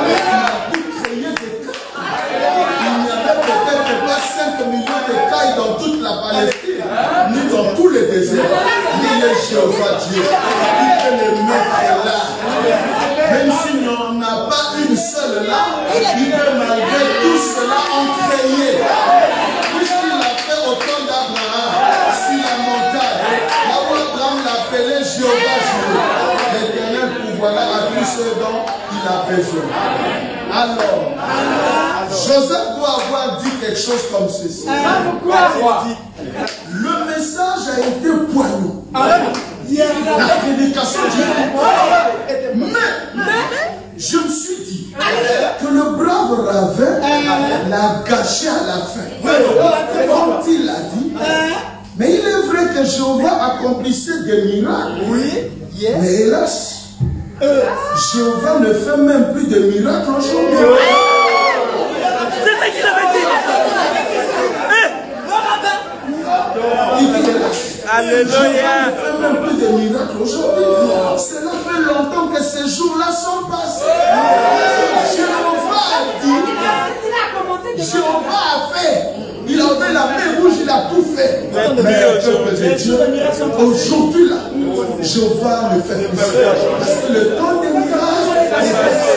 Il a pu créer des cailles. Il n'y avait peut-être pas 5 millions de cailles dans toute la Palestine, ni dans tous les déserts. Mais il est Jéhovah Dieu. Il peut les mettre là. Même s'il n'en a pas une seule là, il peut malgré tout cela en créer. Puisqu'il l'a fait au temps d'Abraham, sur la montagne, là où Abraham l'appelait Jéhovah Dieu. L'Éternel pourvoira à tous ceux dont il a besoin. Alors, Joseph doit avoir dit quelque chose comme ceci. Le message a été poignant. La prédication dit, mais je me suis dit que le brave rabbin l'a gâché à la fin. Comme il l'a dit, mais il est vrai que Jéhovah accomplissait des miracles. Mais hélas, Jéhovah ne fait même plus de miracles aujourd'hui. C'est ça qu'il avait dit. Il dit hélas. Alléluia. Jéhovah ne fait même plus de miracles aujourd'hui. Cela fait longtemps que ces jours-là sont passés. Jéhovah a dit, Jéhovah a fait. Il a ouvert la mer rouge, il a tout fait. Mais le peuple de Dieu, aujourd'hui là, Jéhovah ne fait plus. Parce que le temps des miracles est passé.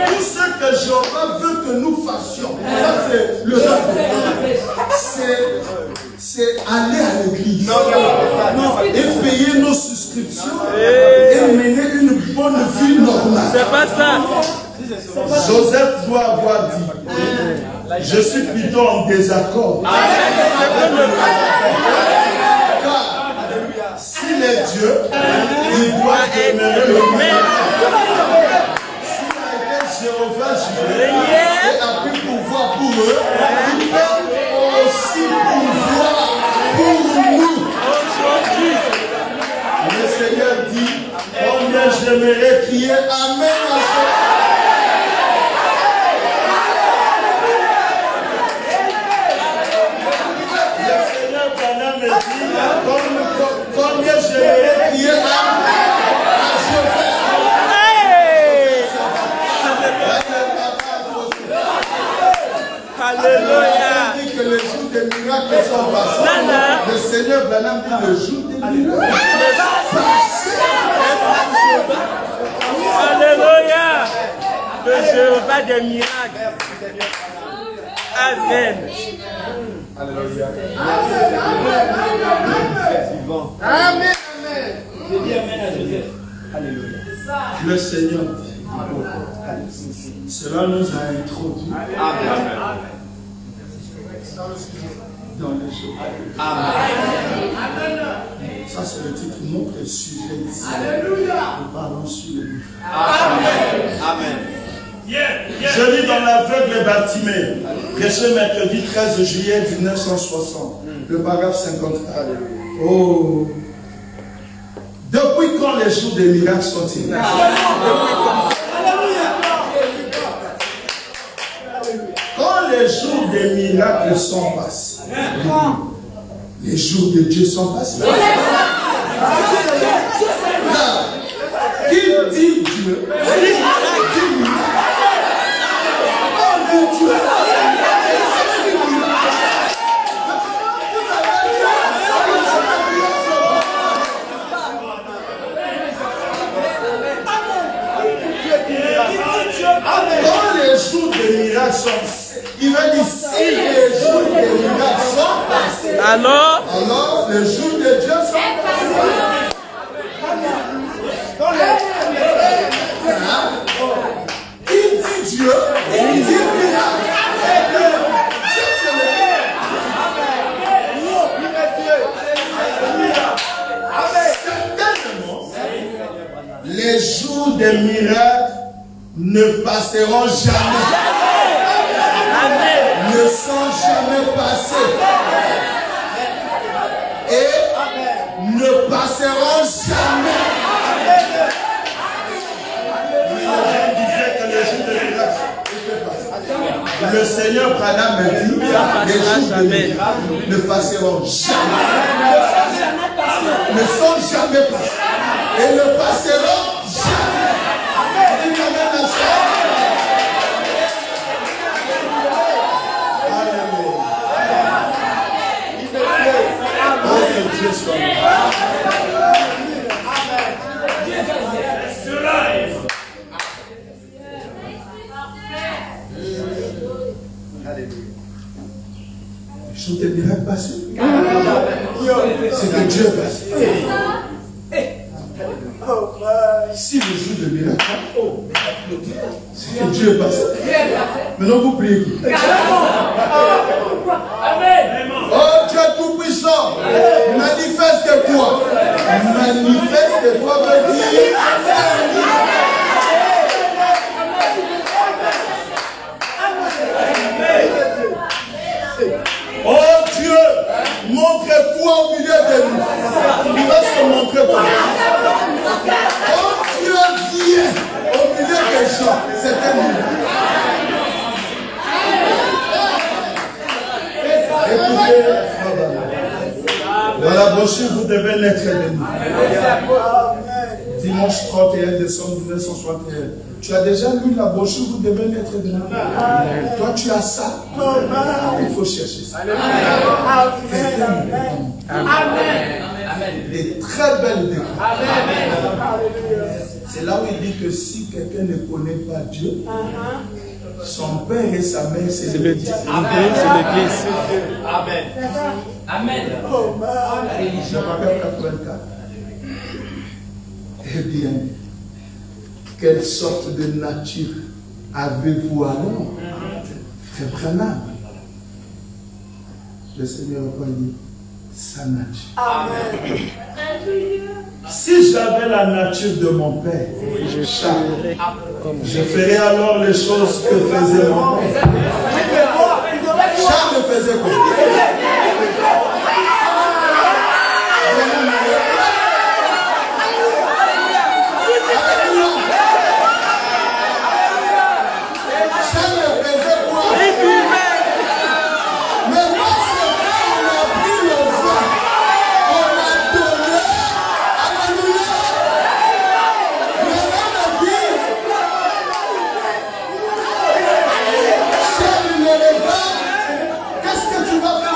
Tout ce que Jéhovah veut que nous fassions, ça c'est le c'est aller à l'église et payer nos souscriptions et mener une bonne vie normale. C'est pas ça. Joseph doit avoir dit, je suis plutôt en désaccord. Car s'il est Dieu, il doit demeurer le même. Jéhovah Jireh et a pu pouvoir pour eux, il peut aussi pouvoir pour nous. Le Seigneur dit, combien j'aimerais crier Amen à Le Seigneur Branham me dit, combien j'aimerais crier Amen à Jéhovah. Alléluia. Il dit que le jour des miracles sont passés. Le Seigneur Branham dit le jour des miracles. Alléluia. Le Jéhovah des miracles. Amen. Alléluia. Amen. Je dis Amen à Joseph. Alléluia. Le Seigneur dit, cela nous a introduit dans le jeu. Ça, c'est le titre de notre sujet ici. Nous parlons sur le livre. Amen. Je lis dans l'aveugle Bartimée, prêché mercredi 13 juillet 1960, le paragraphe 53. Oh! Depuis quand les jours des miracles sont-ils? Quand les jours des miracles sont passés, les jours de Dieu sont passés. Là, qui dit Dieu? Quand les jours des miracles sont, il va dire si les jours des miracles sont passés, Alors les jours de Dieu sont passés. Qui dit Dieu, il dit miracle. Dieu, c'est le certainement, les jours des miracles ne passeront jamais. Ne sont jamais passés. Et ne passeront jamais. Le Seigneur Branham me dit, les jours de miracles ne passeront jamais. Ne sont jamais passés. Et ne passeront jamais. Les jours des miracles passés. C'est que Dieu passe. Si le jour de miracle, c'est que Dieu passe. Maintenant vous priez. Oh Dieu Tout-Puissant, manifeste-toi. Manifeste-toi veut dire. Oh Dieu, montre-toi au milieu de nous. Il va se montrer toi. Oh Dieu, viens au milieu des gens. C'est un miracle. Écoutez, dans la brochure, vous devez naître de nous. Dimanche 31 décembre 1961. Tu as déjà lu la brochure, vous devez naître de nous. Toi, tu as ça. Il faut chercher ça. Amen. Des très belles décors. C'est là où il dit que si quelqu'un ne connaît pas Dieu, son père et sa mère, c'est l'église. Amen. Amen. Je rappelle 84. Eh bien, quelle sorte de nature avez-vous alors, frère Branham? Le Seigneur va dire sa nature. Amen. Si j'avais la nature de mon père, je ferais alors les choses que faisait mon père. Charles faisait quoi? Qu'est-ce que tu vas faire?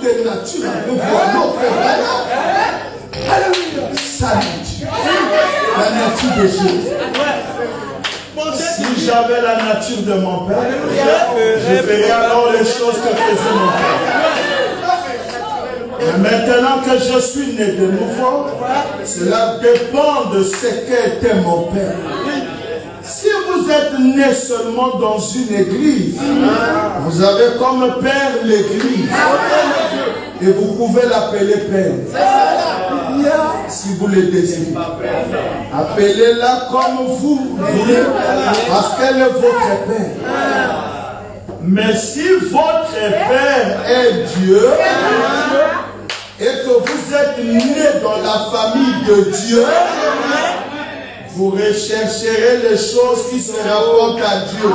de nature à voir notre Père. Alléluia. Sa nature. La nature de Jésus. Si j'avais la nature de mon Père, je ferais alors les choses que faisait mon Père. Mais maintenant que je suis né de nouveau, cela dépend de ce qu'était mon Père. Si vous êtes né seulement dans une église, vous avez comme père l'église. Et vous pouvez l'appeler père. Si vous le désirez. Appelez-la comme vous voulez. Parce qu'elle est votre père. Mais si votre père est Dieu, et que vous êtes né dans la famille de Dieu, vous rechercherez les choses qui se rapportent à Dieu.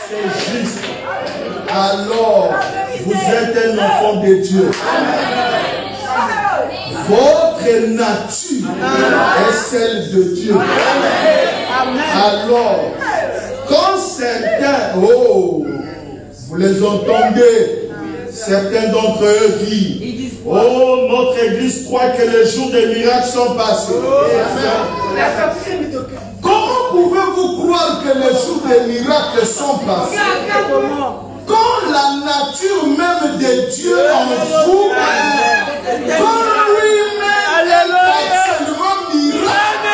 C'est juste. Alors, vous êtes un enfant de Dieu. Votre nature est celle de Dieu. Alors, quand certains, vous les entendez, certains d'entre eux disent, oh, notre église croit que les jours des miracles sont passés. Comment pouvez-vous croire que les jours des miracles sont passés? Quand la nature même de Dieu en vous, quand lui-même est absolument miracle.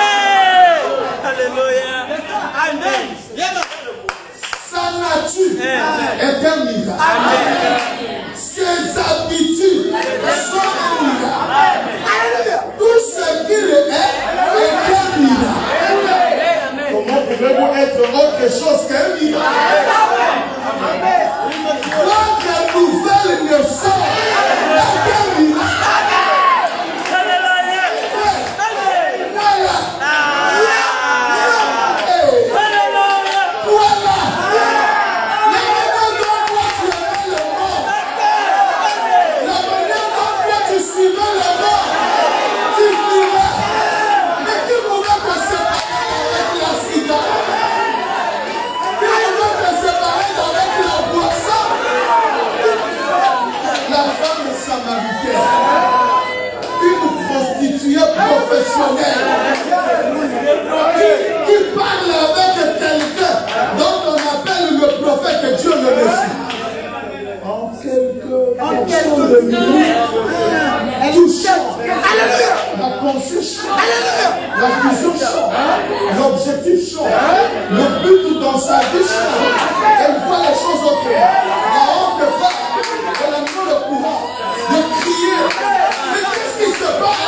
Alléluia. Amen. Sa nature est un miracle. Ses habitudes sont un miracle. Tout ce qu'il est un miracle. Comment pouvez-vous être autre chose qu'un miracle? Votre nouvelle naissance est un miracle. Qui parle avec quelqu'un dont on appelle le prophète Dieu le Messie. En quelques minutes, tout change. La pensée change. La vision change. L'objectif change. Le but dans sa vie change. Elle voit les choses autrement. La honte part. Elle a mis le courant de crier. Mais qu'est-ce qui se passe?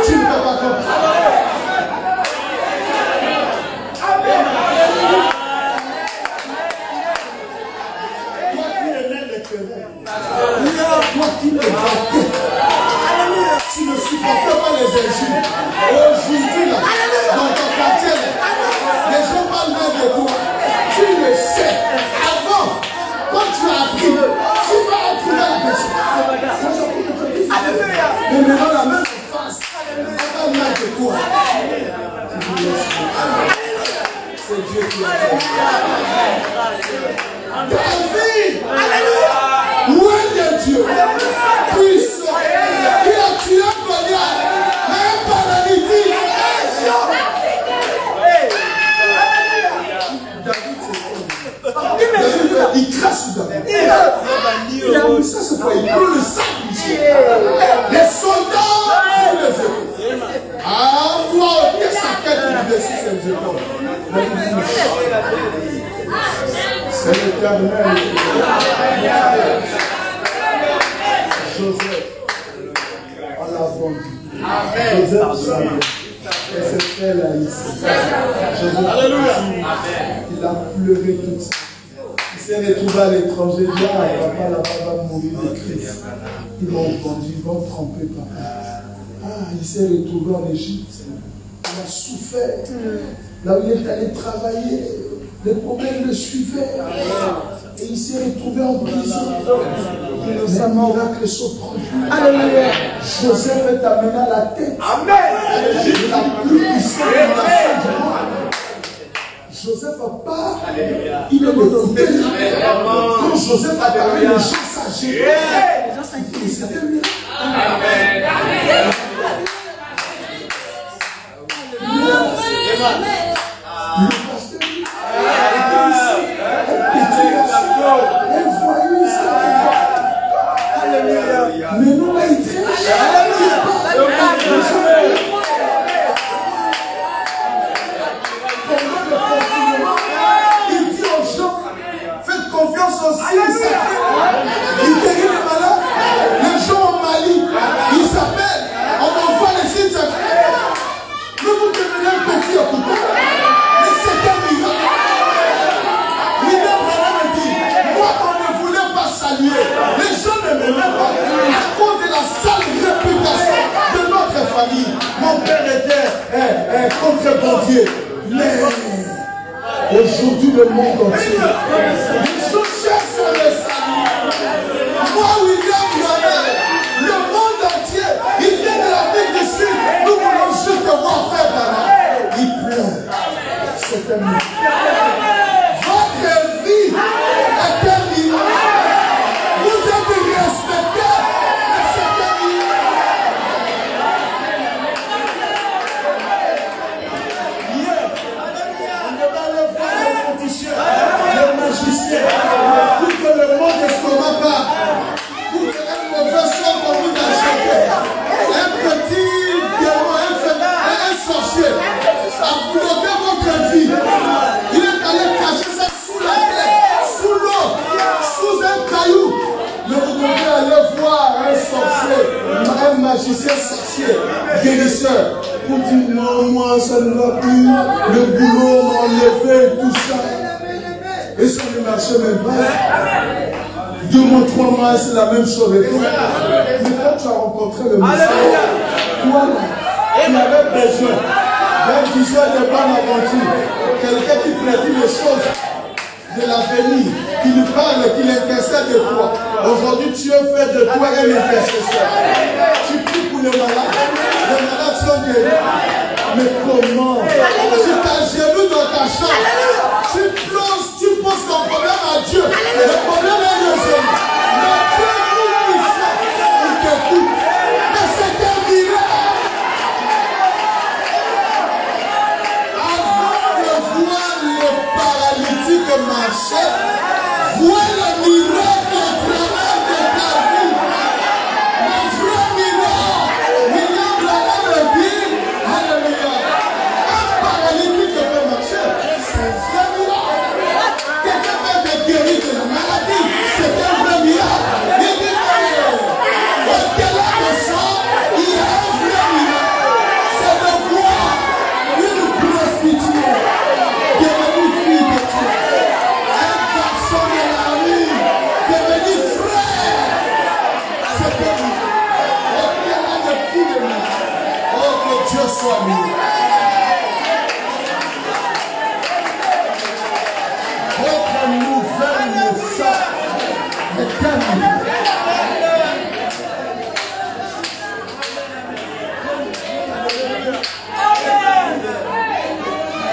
Tu ne peux pas comprendre. Toi qui aimais les querelles, toi qui les battais, tu ne supportais pas les injures. Aujourd'hui, là, dans ton quartier, les gens parlent même de toi. Tu le sais. Avant, quand tu as appris, tu vas trouver la personne. Mais maintenant, la même face, pas mal de toi. C'est Dieu qui a fait. David, loin de Dieu, puissant, qui a tué Goliath, un paralytique. David, il crache sur David. Il a mis ça sur toi, il prend le sac. Les soldats, ils les épaules. Ah, toi, qu'est-ce que ça fait de blesser ses épaules? C'est l'Éternel. Joseph, on l'a vendu. Joseph savait. Et c'est elle là ici. Joseph, il a pleuré toute sa vie. Il s'est retrouvé à l'étranger, il dit, ah, papa là-bas va mourir de crise. Ils m'ont vendu, ils vont tromper papa. Ah, il s'est retrouvé en Égypte. Il a souffert. Là où il est allé travailler, les problèmes le suivaient. Et il s'est retrouvé en prison. Et les miracles sont produits. Alléluia. Joseph est amené à la tête. Amen. La plus puissante nation du monde. Joseph a part. Il est le côté. Quand Joseph a parlé, les gens s'agiraient. Et c'était un miracle. Amen. Le pasteur dit, elle voyait ça. Alléluia. Mais nous, là, il triche. Il dit aux gens, faites confiance aux signes sacrés. Il guérit les malades. Les gens au Mali, ils s'appellent. On envoie les signes sacrés. Mais vous devenez un petit occupé. Mais c'est un miracle. William Branham dit, moi on ne voulait pas saluer. Les gens ne m'aimaient pas. À cause de la sale réputation de notre famille. Mon père était un contrebandier. Mais aujourd'hui le monde entier, les gens cherchent le salut. Moi, William Branham, le monde entier, il vient de l'Afrique du Sud. Nous voulons juste te voir faire Branham. Il pleure. C'est un miracle. Votre vie est un miracle. Vous êtes respecté. C'est un miracle. On ne va le voir les politiciens, les magiciens, pour que le monde estomac part, pour que un mauvais sort qu'on vous a jeté, un petit démon, un sorcier, a bloqué votre vie. Il est allé cacher ça sous la terre, sous l'eau, sous un caillou. Mais vous devez aller voir un sorcier, un magicien sorcier, guérisseur, pour dire non, moi ça ne va plus, le boulot m'a enlevé, tout ça. Et ça ne marchait même pas. 2 mois, 3 mois, c'est la même chose. Mais quand tu as rencontré le Messie, toi là, tu avais besoin d'un visuel de bonne aventure, quelqu'un qui prédit les choses de l'avenir, qui lui parle, qui l'intercède de toi. Aujourd'hui, tu es fait de toi un intercesseur. Tu pries pour les malades sont guéris. Mais comment? Tu t'agenouilles dans ta chambre, tu plonges, tu poses ton problème à Dieu. Le problème est résolu. Mais Dieu nous puissant, il t'écoute. Mais c'est un miracle. Avant de voir les paralytiques marcher, vois le miracle au travers de ta vie. Le vrai miracle. William Branham le dit, alléluia. Un paralytique peut marcher, c'est un vrai miracle. Quelqu'un peut te guérir de la maladie, c'est un vrai miracle. Il dit, au-delà de ça, il y a un vrai miracle. C'est de voir une prostituée devenue fille de Dieu. Un garçon de la rue devenu frère. C'est un miracle. Au-delà de tout le miracle. Oh, que Dieu soit loué. Votre nouvelle naissance est un miracle.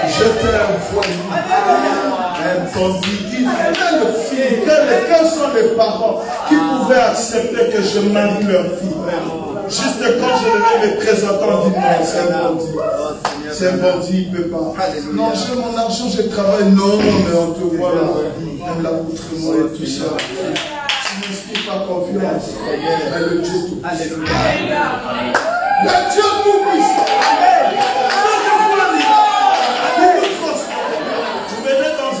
J'étais un voyou, un bandit. Quels sont les parents qui pouvaient accepter que je marie leur fille? Juste quand je devais me présenter en disant non, c'est un bandit. C'est un bandit, il ne peut pas. Non, j'ai mon argent, je travaille. Non, mais on te voit là. Même la outre-moi et tout ça. Tu n'inspires pas confiance. Mais le Dieu tout. Alléluia. Le Dieu tout puissant. Vous venez dans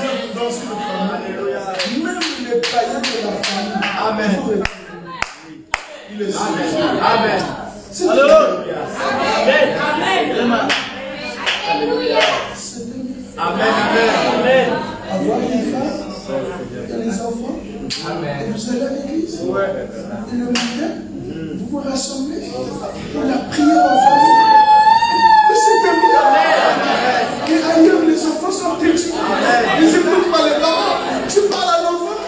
une famille. Même les païens de la famille. Amen. Il est sûr. Amen. C'est Alléluia. Amen. Alléluia. Amen. Amen. Avoir des femmes, des enfants. Amen. Vous allez à l'église. Et le matin, vous vous rassemblez pour la prière en famille. Mais c'est un miracle. Et ailleurs, les enfants sont petits. Ils n'écoutent pas les parents. Tu parles à l'enfant,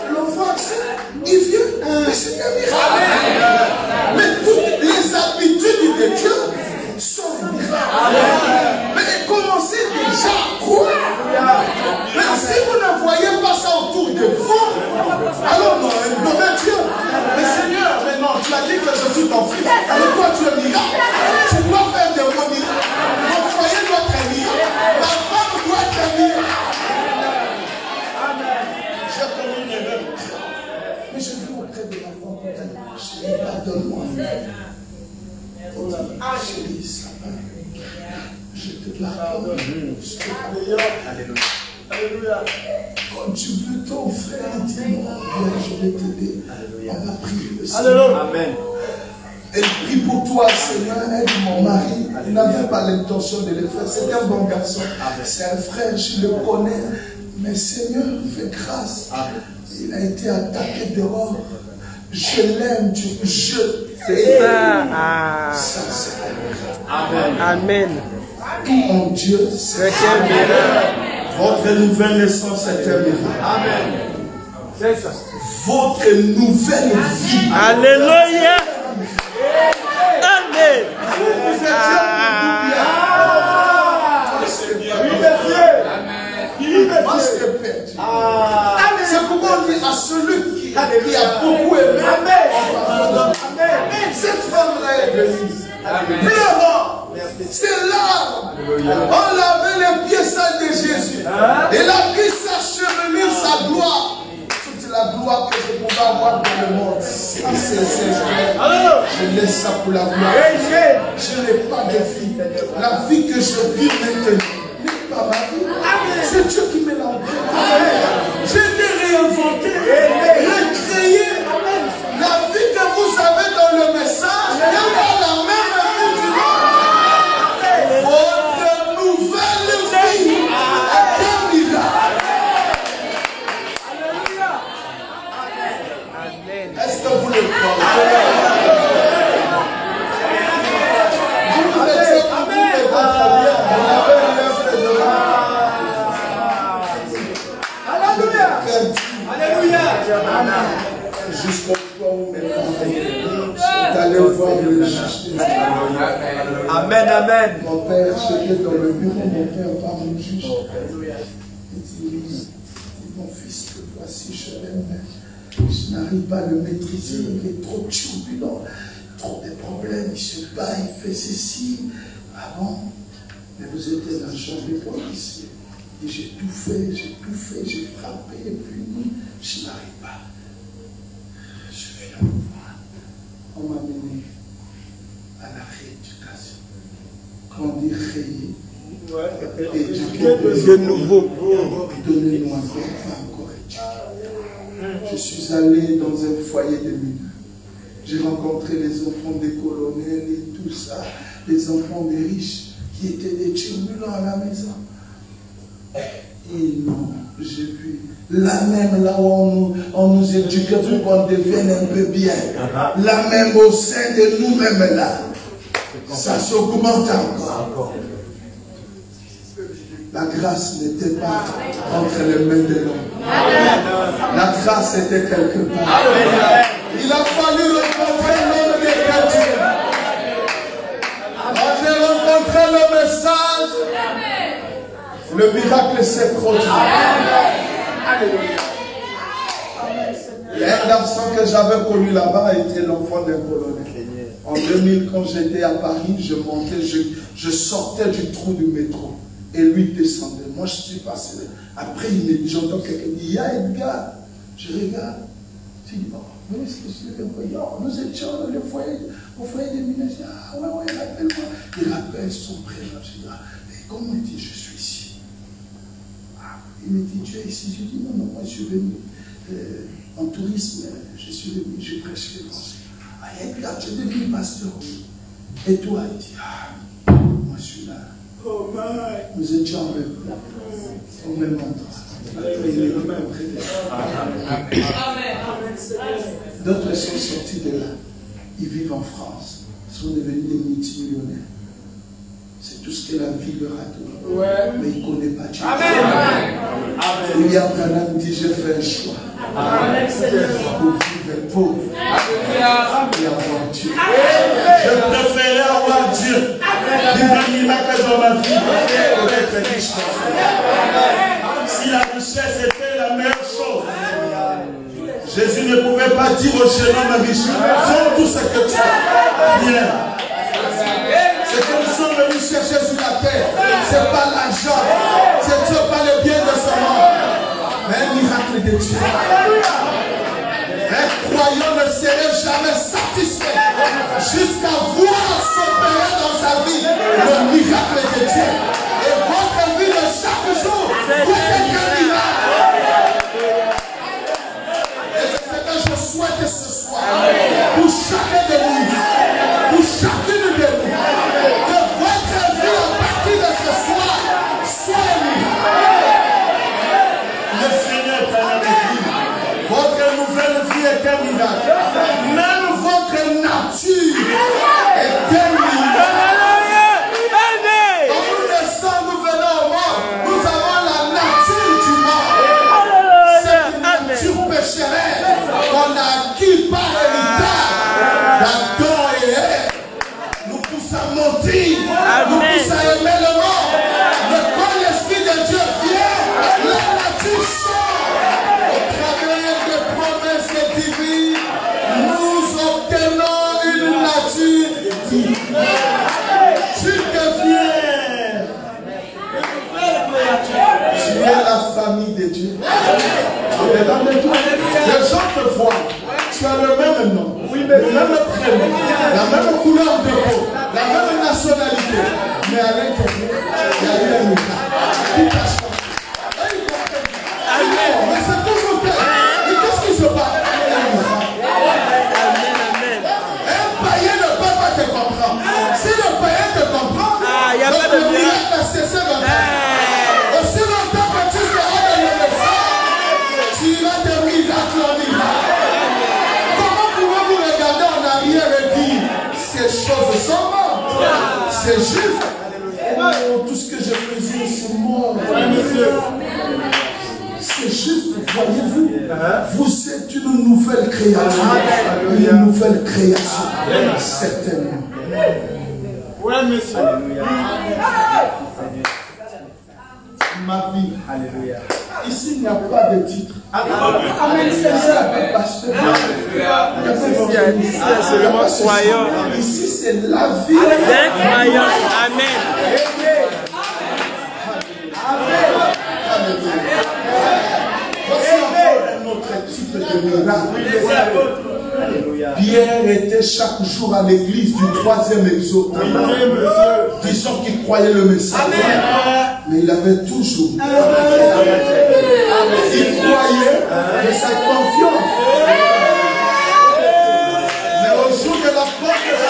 près de l'enfant pour dire, chérie, pardonne-moi. On dit, chérie, ça va. Je te pardonne. Alléluia. Quand tu veux ton frère, dis-moi, viens, je vais t'aider. On va prier le Seigneur. Amen. Elle prie pour toi, Seigneur, aide mon mari. Il n'avait pas l'intention de le faire. C'est un bon garçon. C'est un frère, je le connais. Mais Seigneur, fais grâce. Il a été attaqué dehors. Je l'aime, c'est ça. Ça, c'est Amen. Amen. Tout mon Dieu, c'est un miracle. Votre nouvelle naissance est un miracle. Amen. C'est ça. Votre nouvelle vie. Alléluia. Amen. C'est pourquoi on dit à celui qui a beaucoup aimé. Amen. Cette femme-là est bénie. Pleurant. C'est là. On lavait les pieds sales de Jésus. Et la vie sa chevelure, sa gloire. Toute la gloire que je pouvais avoir dans le monde. Je laisse ça pour la gloire. Je n'ai pas de vie. La vie que je vis maintenant n'est pas ma vie. C'est Dieu qui me l'a envoyé. Je l'ai réinventé, recréé. La vie que vous avez dans le message n'est pas la même vie du monde. Votre nouvelle vie est un miracle. Est-ce que vous le croyez? Vous ne laissez pas vous les contrarier. Vous avez l'œuvre de Alléluia. Alléluia. Jusqu'au point où vous allez voir le juge. Amen, amen. Mon père, j'étais dans le bureau, mon père va me juge. Il dit, mon fils, que voici, je l'aime. Je n'arrive pas à le maîtriser, il est trop turbulent, trop de problèmes, il se bat, il fait ceci. Ah bon? Mais vous étiez dans la chambre de policier. Et j'ai tout fait, j'ai frappé, puni, je n'arrive pas. Je viens vous voir. On m'a mené à la rééducation. Quand on dit éduquer de nouveau. Donnez-nous encore éduquer. Je suis allé dans un foyer de mineurs. J'ai rencontré les enfants des colonels et tout ça, les enfants des riches qui étaient des turbulents à la maison. Et non, j'ai vu la même là où on nous éduquait pour qu'on devienne un peu bien. La même au sein de nous-mêmes là. Ça s'augmente encore. La grâce n'était pas entre les mains de l'homme. La grâce était quelque part. Il a fallu rencontrer l'homme des chrétiens. Quand j'ai rencontré le message, le miracle s'est produit. Un garçon que j'avais connu là-bas était l'enfant d'un colonel. En 2000, quand j'étais à Paris, je montais, je sortais du trou du métro. Et lui descendait. Moi, je suis passé. Après, j'entends quelqu'un dire, il y a Edgar. Je regarde. Je dis, oh, mais est-ce que c'est le voyant? Nous étions dans le foyer, au foyer des mineurs. Je dis, ah ouais, rappelle-moi. Il rappelle son prénom. Je dis, ah, mais comment il dit, je suis ici? Ah, il me dit, tu es ici? Je dis, non, moi, je suis venu en tourisme. Je suis venu, je prêche l'évangile. Ah, Edgar, tu es devenu pasteur. Et toi, il dit, ah, moi, je suis là. Nous étions au même endroit. D'autres sont sortis de là. Ils vivent en France. Ils sont devenus des multimillionnaires. C'est tout ce que la vie leur a donné. Mais ils ne connaissent pas Dieu. William Branham dit, j'ai fait un choix. Pour vivre pauvre. Et avoir Dieu. Je préférais avoir Dieu. Vivre un miracle dans ma vie. Pour être riche. Si la richesse était la meilleure chose, Jésus ne pouvait pas dire au jeune homme riche, fais tout ce que tu as. Viens. Ce que nous sommes venus chercher sur la terre, ce n'est pas l'argent, ce n'est pas le bien de ce monde, mais un miracle de Dieu. Un croyant ne serait jamais satisfait jusqu'à voir s'opérer dans sa vie le miracle de Dieu. Et votre vie de chaque jour, vous êtes un miracle. Et c'est ce que je souhaite ce soir pour chacun de nous, pour chacune de nous, que votre vie à partir de ce soir soit un miracle. Le Seigneur est avec vous. Votre nouvelle vie est un miracle. Même votre nature est un miracle. Quand nous naissons, nous venons au monde, nous avons la nature du monde. C'est une nature pécheresse qu'on a acquis par l'héritage d'Adam et Ève. Nous pousse à mentir, nous pousse à aimer le monde. Mais quand l'Esprit de Dieu vient, la nature sort. Au travers des promesses divines, nous obtenons une nature divine. Tu deviens. Tu es la famille de Dieu. Au-dedans de toi, les gens te voient. Tu as le même nom, le même prénom, la même couleur de peau, la même nationalité. Mais à l'intérieur, il y a eu un miracle. Tout a changé. Mais c'est toujours tel. Et qu'est-ce qui se passe? Un païen ne peut pas te comprendre. Si le païen te comprend, le miracle va cesser de faire. Aussi longtemps que tu seras dans le message, tu iras de miracle en miracle. Comment pouvez-vous regarder en arrière et dire ces choses sont mortes? C'est juste. Oh, tout ce que je faisais, c'est mort. C'est juste, voyez-vous, vous êtes une nouvelle création. Une nouvelle création. Certainement. Oui, monsieur. Ma vie. Alléluia. Ici, il n'y a pas de titre. Amen, Seigneur. Ici, c'est le mot croyant. Ici, c'est la vie. D'un croyant. Amen. Voici encore un autre type de miracle. Pierre était chaque jour à l'église du 3e exode. Disons qu'il croyait le message. Mais il avait toujours. Il croyait de sa confiance. Mais au jour de la Pentecôte,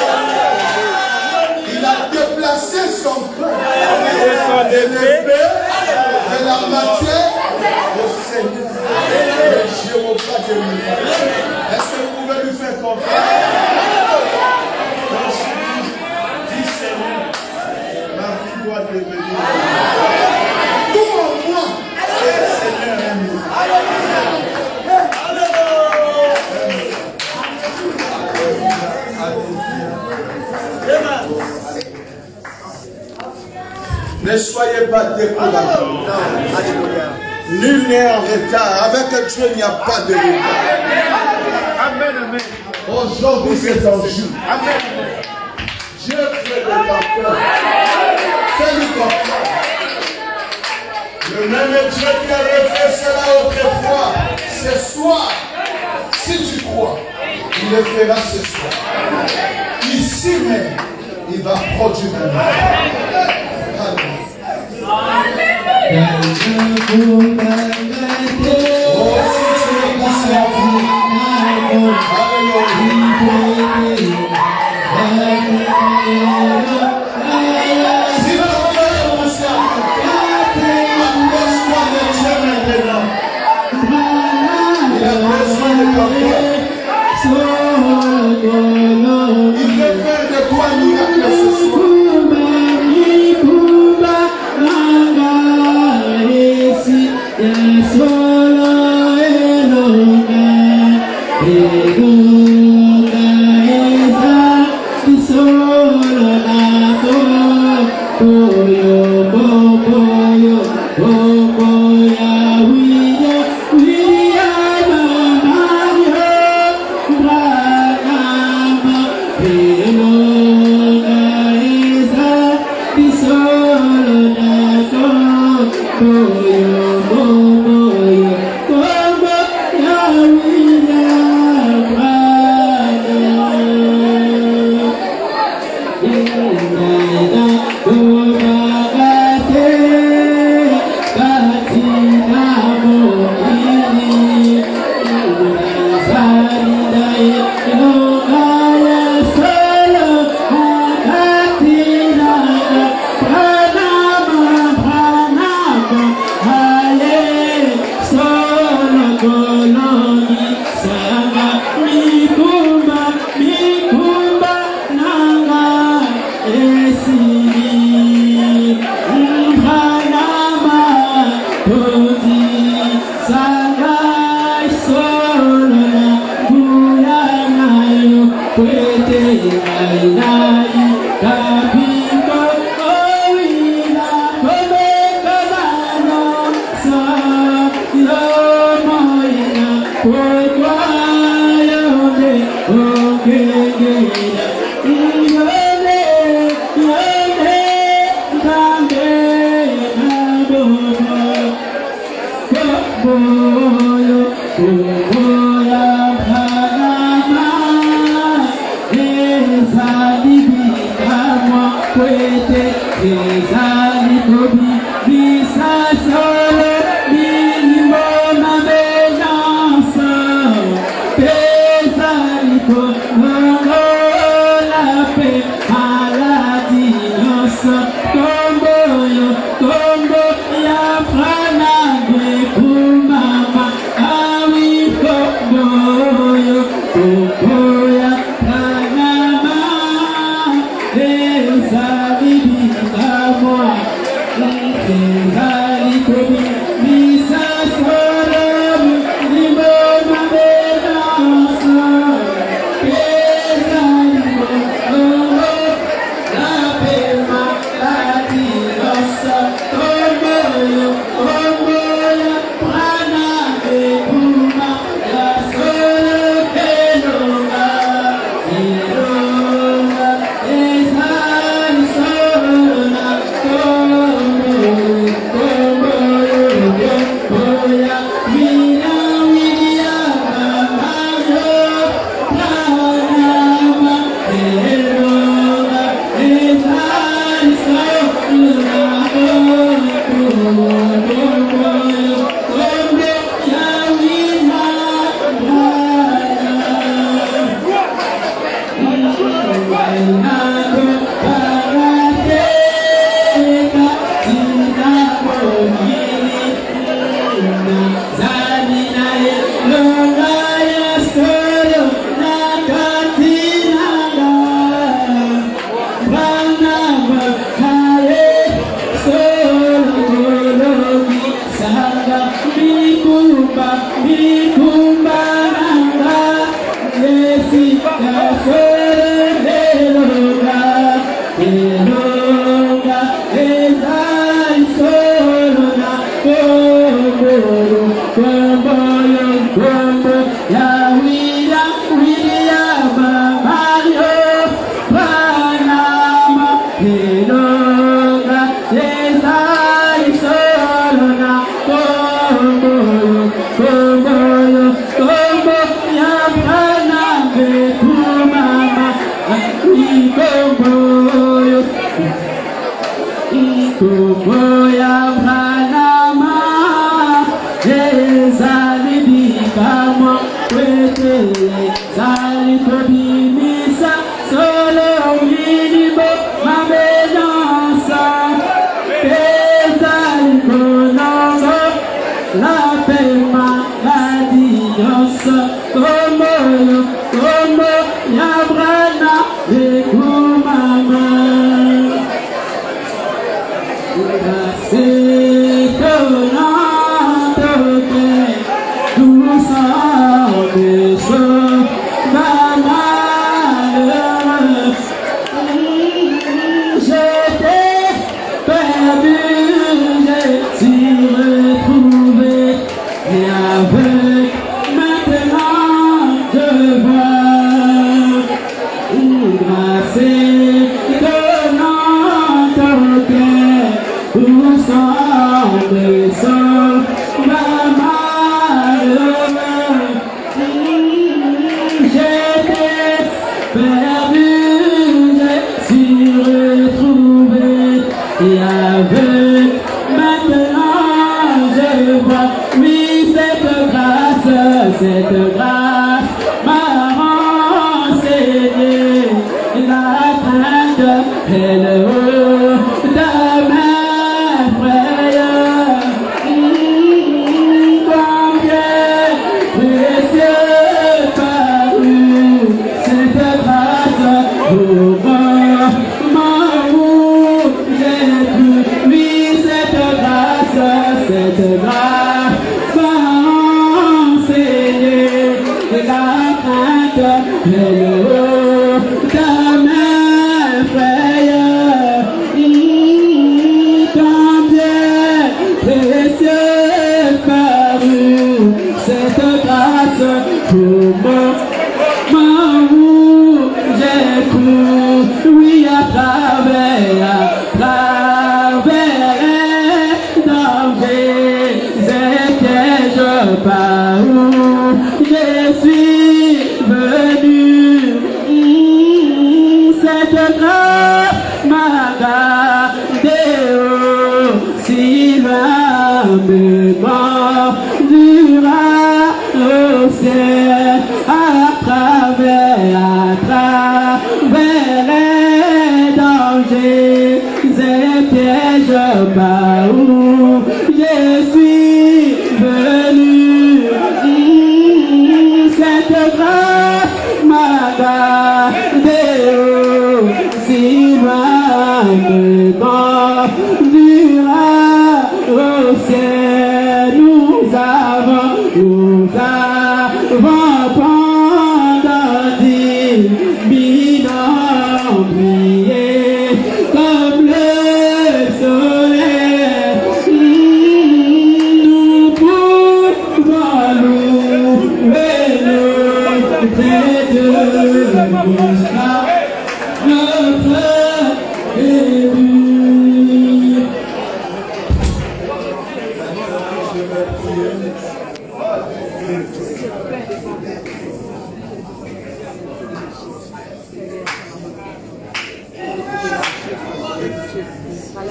il a déplacé son cœur de l'épée, de la matière au Seigneur. Le Jéhovah de l'univers. Est-ce que vous pouvez lui faire confiance? Dis Seigneur, ma vie doit devenir. Tout en moi, Seigneur est mieux. Ne soyez pas découragés. Nul n'est en retard. Avec Dieu, il n'y a pas de retard. Amen, amen. Aujourd'hui, c'est ton jour. Amen. Dieu fait de ton cœur. Fais-lui confiance. Le même Dieu qui avait fait cela autrefois, ce soir, si tu crois, il le fera ce soir. Ici même, il va produire un miracle. Il veut faire de toi un miracle ce soir. Bye.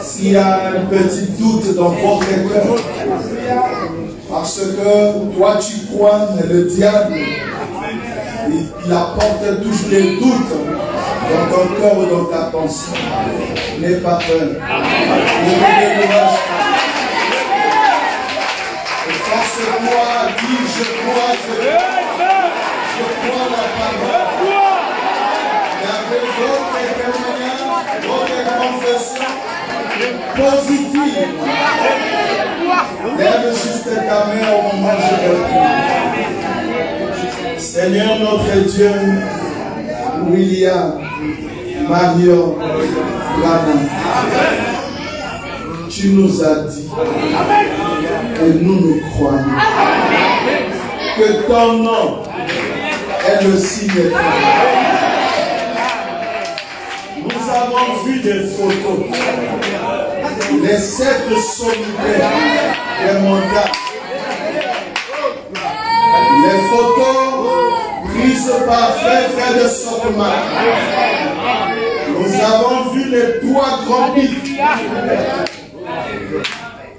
S'il y a un petit doute dans votre cœur, parce que toi tu crois, mais le diable, il apporte toujours des doutes dans ton cœur ou dans ta pensée. N'aie pas peur. Ne te décourage pas. Force-toi, dis je crois la parole. Il y avait d'autres témoignages, d'autres confessions positives. Lève juste ta main au moment où je vais prier. Seigneur notre Dieu, William, Marion, Lana, tu nous as dit, et nous nous croyons, que ton nom est le signe éternel. Nous avons vu des photos, les 7 sommets des montagnes, les photos prises par frère de Sodoma. Nous avons vu les 3 grands pics,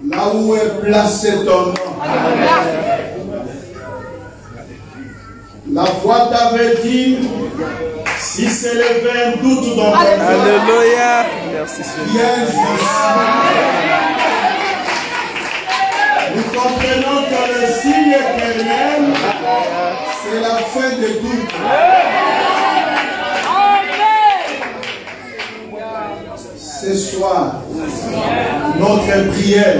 là où est placé ton nom. La voix t'avait dit, si c'est levé un doute dans ton cœur, Alléluia. Merci Seigneur. viens ici. Nous comprenons que le signe éternel, c'est la fin des doutes. Ce soir, notre prière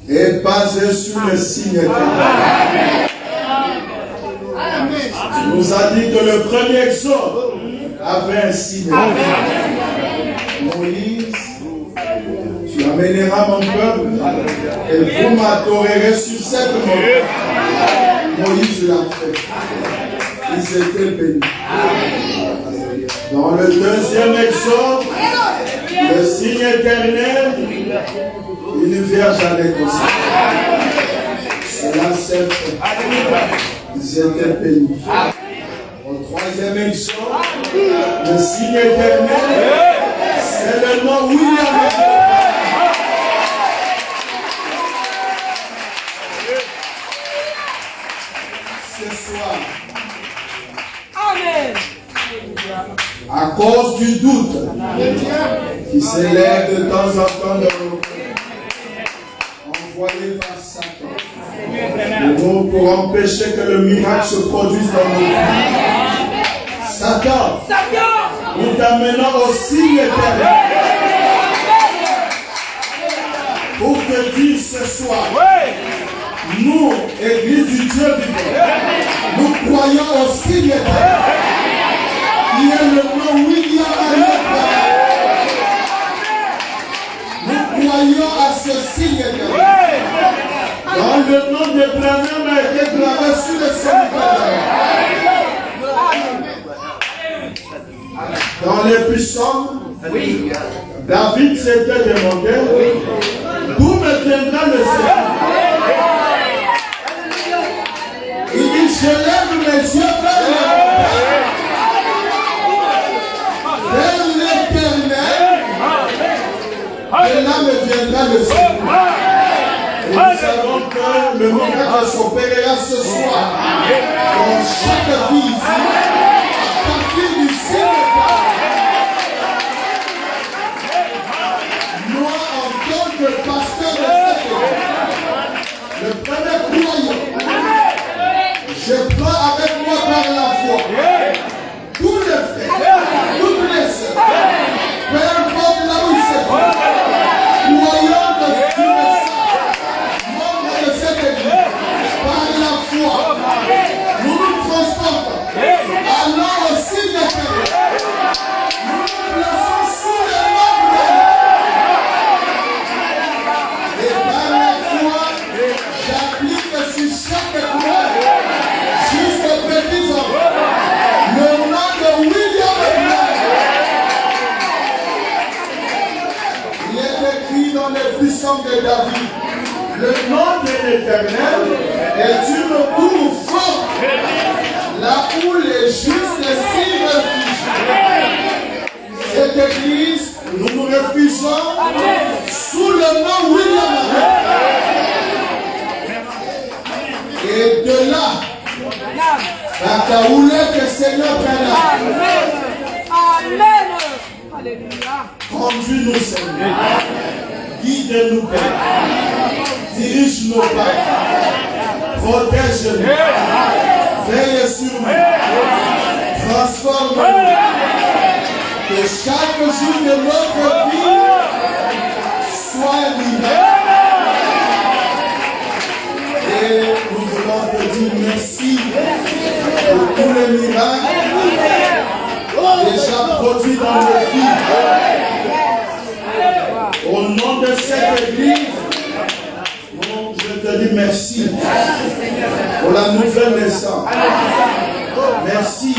est basée sur le signe éternel. Tu nous as dit que le premier exode avait un signe. Moïse, tu amèneras mon peuple et vous m'adorerez sur cette montagne. Moïse l'a fait. Ils étaient bénis. Dans le deuxième exode, le signe éternel, une vierge allait concevoir. Cela s'est fait. Ils étaient bénis. Au troisième exode, le signe éternel, c'est le nom William. Ce soir, Amen. à cause du doute qui s'élève de temps en temps dans nos cœurs, envoyé par Satan, pour empêcher que le miracle se produise dans nos vies. Satan, nous t'amenons au signe éternel. Pour te dire ce soir, nous, Église du Dieu vivant, nous croyons au signe éternel. Il est le nom William Alexandre. Nous croyons à ce signe éternel. Dans le nom de Branham a été gravé sur le célibataire. Dans les psaumes, David s'était demandé d'où me viendra le Seigneur. Il dit, je lève mes yeux vers l'Éternel, et là me viendra le Seigneur. Et nous savons que le miracle s'opérera ce soir dans chaque vie ici, à partir du ciel. Moi, en tant que pasteur de cette église, le premier croyant, je prends avec moi par la foi tous les frères, toutes les sœurs, peu importe là où ils se trouvent, croyants de Dieu, membres de cette église, par la foi, nous nous transportons, allons au signe éternel, nous nous plaçons sous les membres. Et par la foi, j'applique sur chaque croix, jusqu'aux petits hommes, le nom de William Branham. Il est écrit dans les puissants de David, le nom de l'Éternel est une tour forte, là où les justes s'y réfugient. Cette église, nous nous réfugions sous le nom William Branham. Et de là, que Seigneur Branham. Amen. Alléluia. Conduis-nous, Seigneur. Guide-nous, Père. Dirige nos pas. Protège-nous. Veille sur nous. Transforme-nous. Que chaque jour de notre vie soit un miracle. Et nous voulons te dire merci pour tous les miracles déjà produits dans nos vies. Au nom de cette église, je te dis merci pour la nouvelle naissance. Merci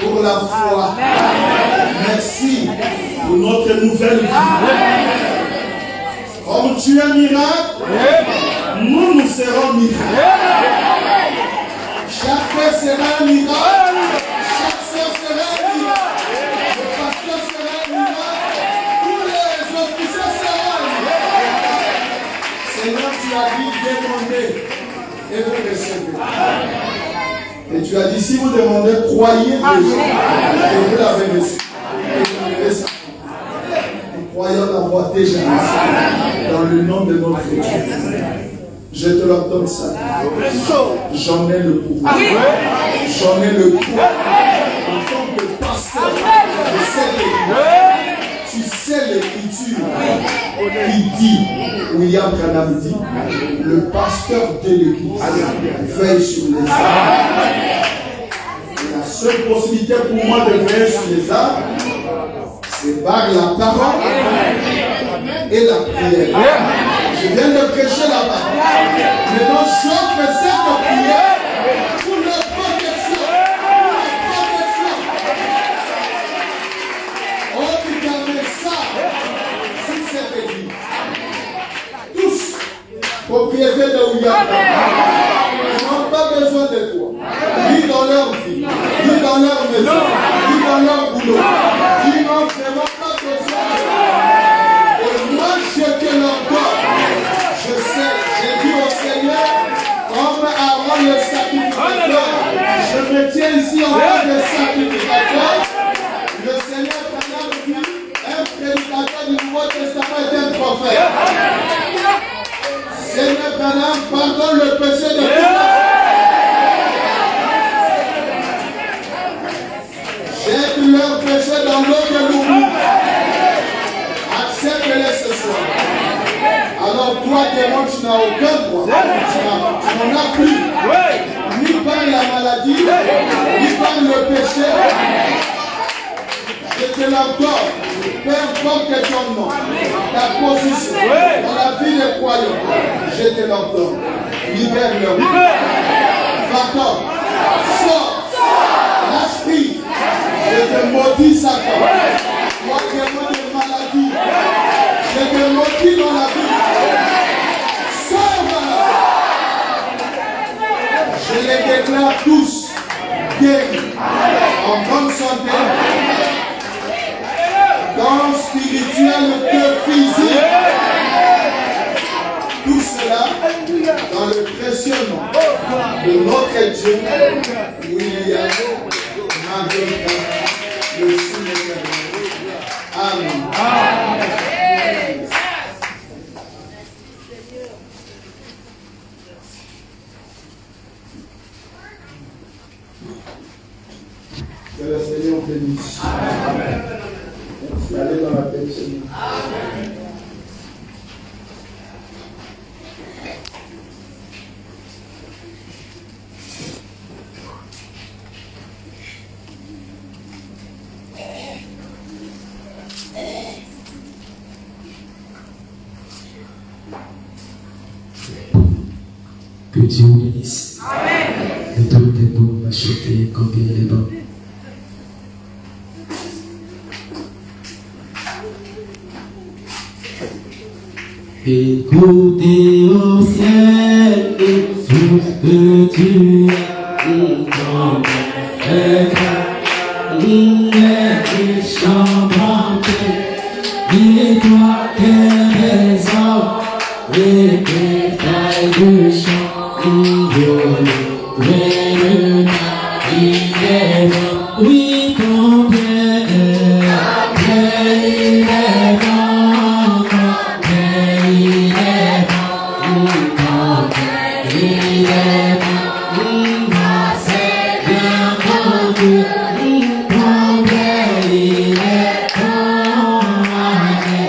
pour la foi. Merci pour notre nouvelle vie. Comme tu es miracle, nous serons miracles. Chaque frère sera un miracle. Chaque soeur sera un miracle. Le pasteur sera un miracle. Tous les officiers seront un miracle. Seigneur, tu as dit demandez et vous recevez. Et tu as dit si vous demandez, croyez déjà. Et vous l'avez reçu. Et vous l'avez ça. Nous croyons l'avoir déjà reçu. Dans le nom de notre Dieu. Je te l'ordonne ça. J'en ai le pouvoir. J'en ai le pouvoir. En tant que pasteur de cette église, tu sais l'écriture qui dit, William Branham dit, le pasteur de l'église veille sur les âmes. La seule possibilité pour moi de veiller sur les âmes, c'est par la parole et la prière. Je viens de prêcher la parole. Maintenant, j'offre cette prière pour leur protection. Oh, tu gardes ça sur cette église. Tous, propriétaires de William, n'ont pas besoin de toi. Ni dans leur vie, ni dans leur maison, ni dans leur boulot. Ils n'ont vraiment pas besoin de toi. Et moi, je te l'ordonne. Je sais, j'ai dit au Seigneur, comme avant le sacrificateur, je me tiens ici en tant que sacrificateur. Le Seigneur Branham dit, un prédicateur du Nouveau Testament est un prophète. Seigneur Branham, pardonne le péché de tout. n'as aucun droit. Tu n'en as plus. Ni par la maladie, ni par le péché. Je te l'ordonne. Peu importe ton nom, ta position dans la vie des croyants, je te l'ordonne. Libère-le. Va-t'en. Sors. L'esprit. Je te maudis, Satan. Toi qui es mort de maladie. Je te maudis dans la vie. Sors, je les déclare tous guéris, en bonne santé, dans le spirituel que physique. Tout cela dans le précieux nom de notre Dieu, William Magdalena, le signe éternel. Amen. Que le Seigneur bénisse. Amen. Allez dans la paix du Seigneur. Amen. Que Dieu vous bénisse. Amen. Le temps est bon, va chanter, camper les bancs. Écoutez au ciel et tout ce que tu as dit dans le cœur. Il est des chambres, et toi que les hommes, et des tailles de champs, il est bon, oui, combien il est bon.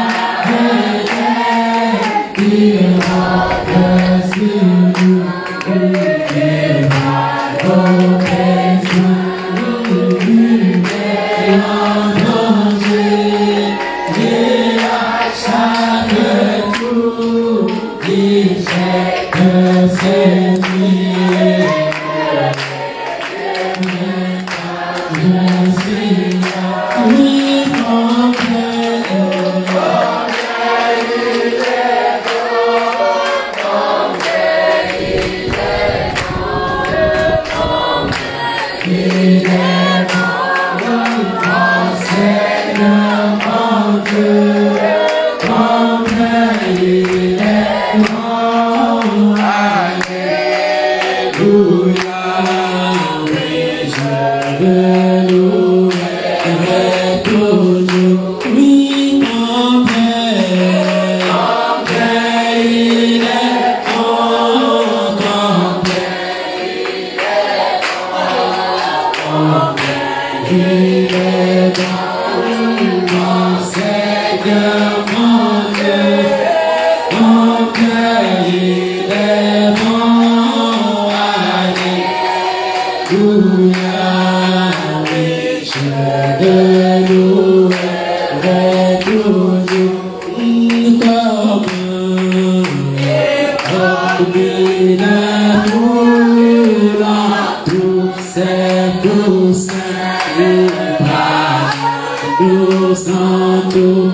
Amen. Seigneur mon Dieu, combien il est bon, alléluia, oui, je le louerai toujours comme il est voulant, tout c'est nous en tout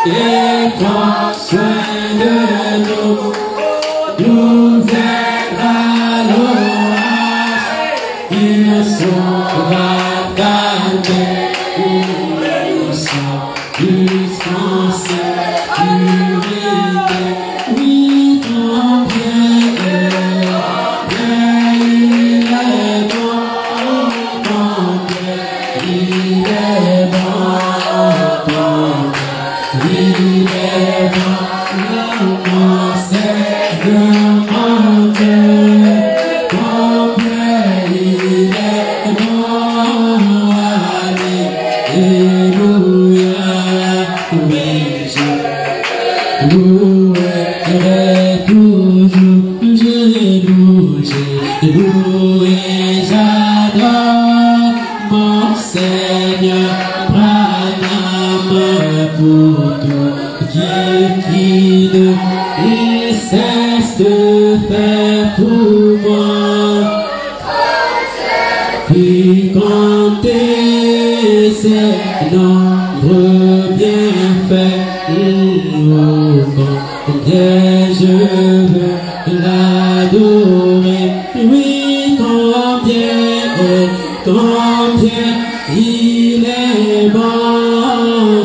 et prends soin de nous, nous viendra l'orage, il sera calmé, nous sommes distancés, purifiés, oui, combien il est bon, combien il est bon, il est bon, mon Seigneur, mon Dieu, combien il est bon, alléluia, oui, je louerai toujours, je loue et j'adore mon Seigneur, pour tout qui ne cesse de faire pour moi. Puis compter ses nombreux bienfaits, combien je veux l'adorer. Oui, combien il est bon,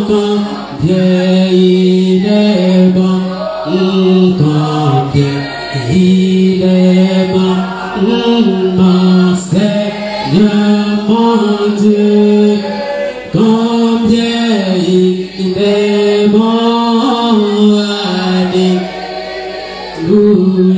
combien il est bon, combien il est bon, mon Seigneur, mon Dieu, combien il est bon, alléluia.